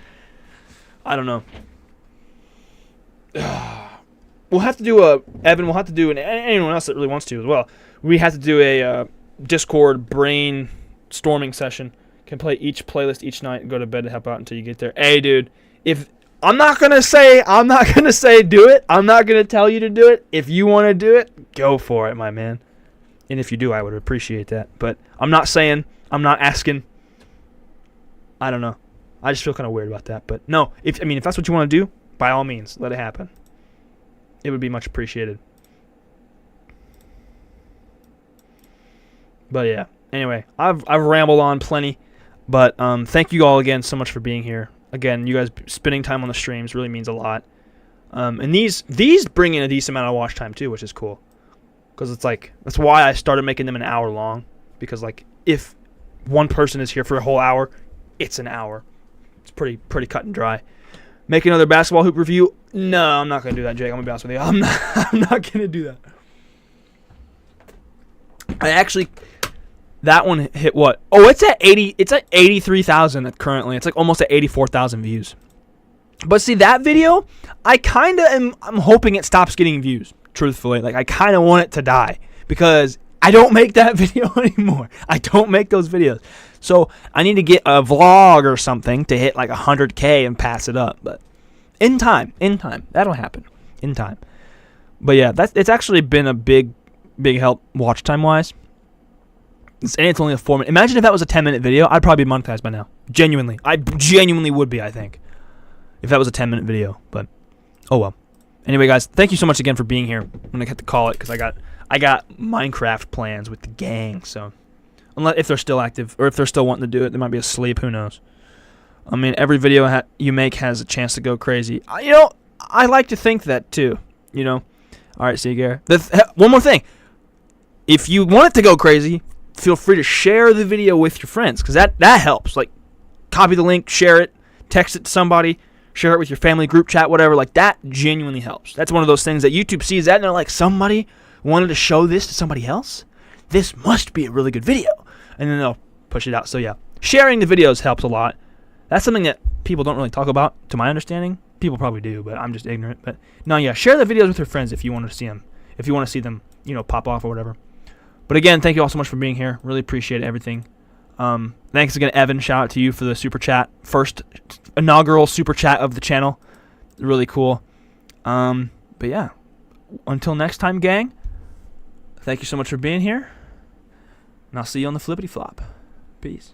I don't know. We'll have to do Evan, we'll have to do, and anyone else that really wants to as well, we have to do a Discord brainstorming session. Can play each playlist each night and go to bed to help out until you get there. Hey, dude, if... I'm not gonna say do it. I'm not gonna tell you to do it. If you want to do it, go for it, my man. And if you do, I would appreciate that. But I'm not saying. I'm not asking. I don't know. I just feel kind of weird about that. But no, if that's what you want to do, by all means, let it happen. It would be much appreciated. But yeah. Anyway, I've rambled on plenty. But thank you all again so much for being here. Again, you guys spending time on the streams really means a lot. And these bring in a decent amount of watch time too, which is cool. Because it's like, that's why I started making them an hour long. Because like, if one person is here for a whole hour, it's an hour. It's pretty cut and dry. Make another basketball hoop review? No, I'm not going to do that, Jake. I'm going to be honest with you. I'm not going to do that. I actually... That one hit what? Oh, it's at 83,000 currently. It's like almost at 84,000 views. But see, that video, I'm hoping it stops getting views, truthfully. Like, I kind of want it to die because I don't make that video anymore. I don't make those videos. So I need to get a vlog or something to hit like 100K and pass it up. But in time, that'll happen in time. But yeah, it's actually been a big big help watch time wise. And it's only a 4 minute. Imagine if that was a 10-minute video. I'd probably be monetized by now. Genuinely. I genuinely would be, I think. If that was a 10-minute video. But, oh well. Anyway, guys, thank you so much again for being here. I'm going to have to call it because I got Minecraft plans with the gang. So, unless if they're still active or if they're still wanting to do it, they might be asleep. Who knows? I mean, every video you make has a chance to go crazy. I like to think that too. All right, see you, Gare. One more thing. If you want it to go crazy, feel free to share the video with your friends because that helps. Like, copy the link, share it, text it to somebody, share it with your family group chat, whatever. Like, that genuinely helps. That's one of those things that YouTube sees that and they're like, somebody wanted to show this to somebody else? This must be a really good video. And then they'll push it out. So, yeah, sharing the videos helps a lot. That's something that people don't really talk about, to my understanding. People probably do, but I'm just ignorant. But, no, yeah, share the videos with your friends if you want to see them. If you want to see them, pop off or whatever. But again, thank you all so much for being here. Really appreciate everything. Thanks again, Evan. Shout out to you for the super chat. First inaugural super chat of the channel. Really cool. But yeah, until next time, gang. Thank you so much for being here. And I'll see you on the flippity flop. Peace.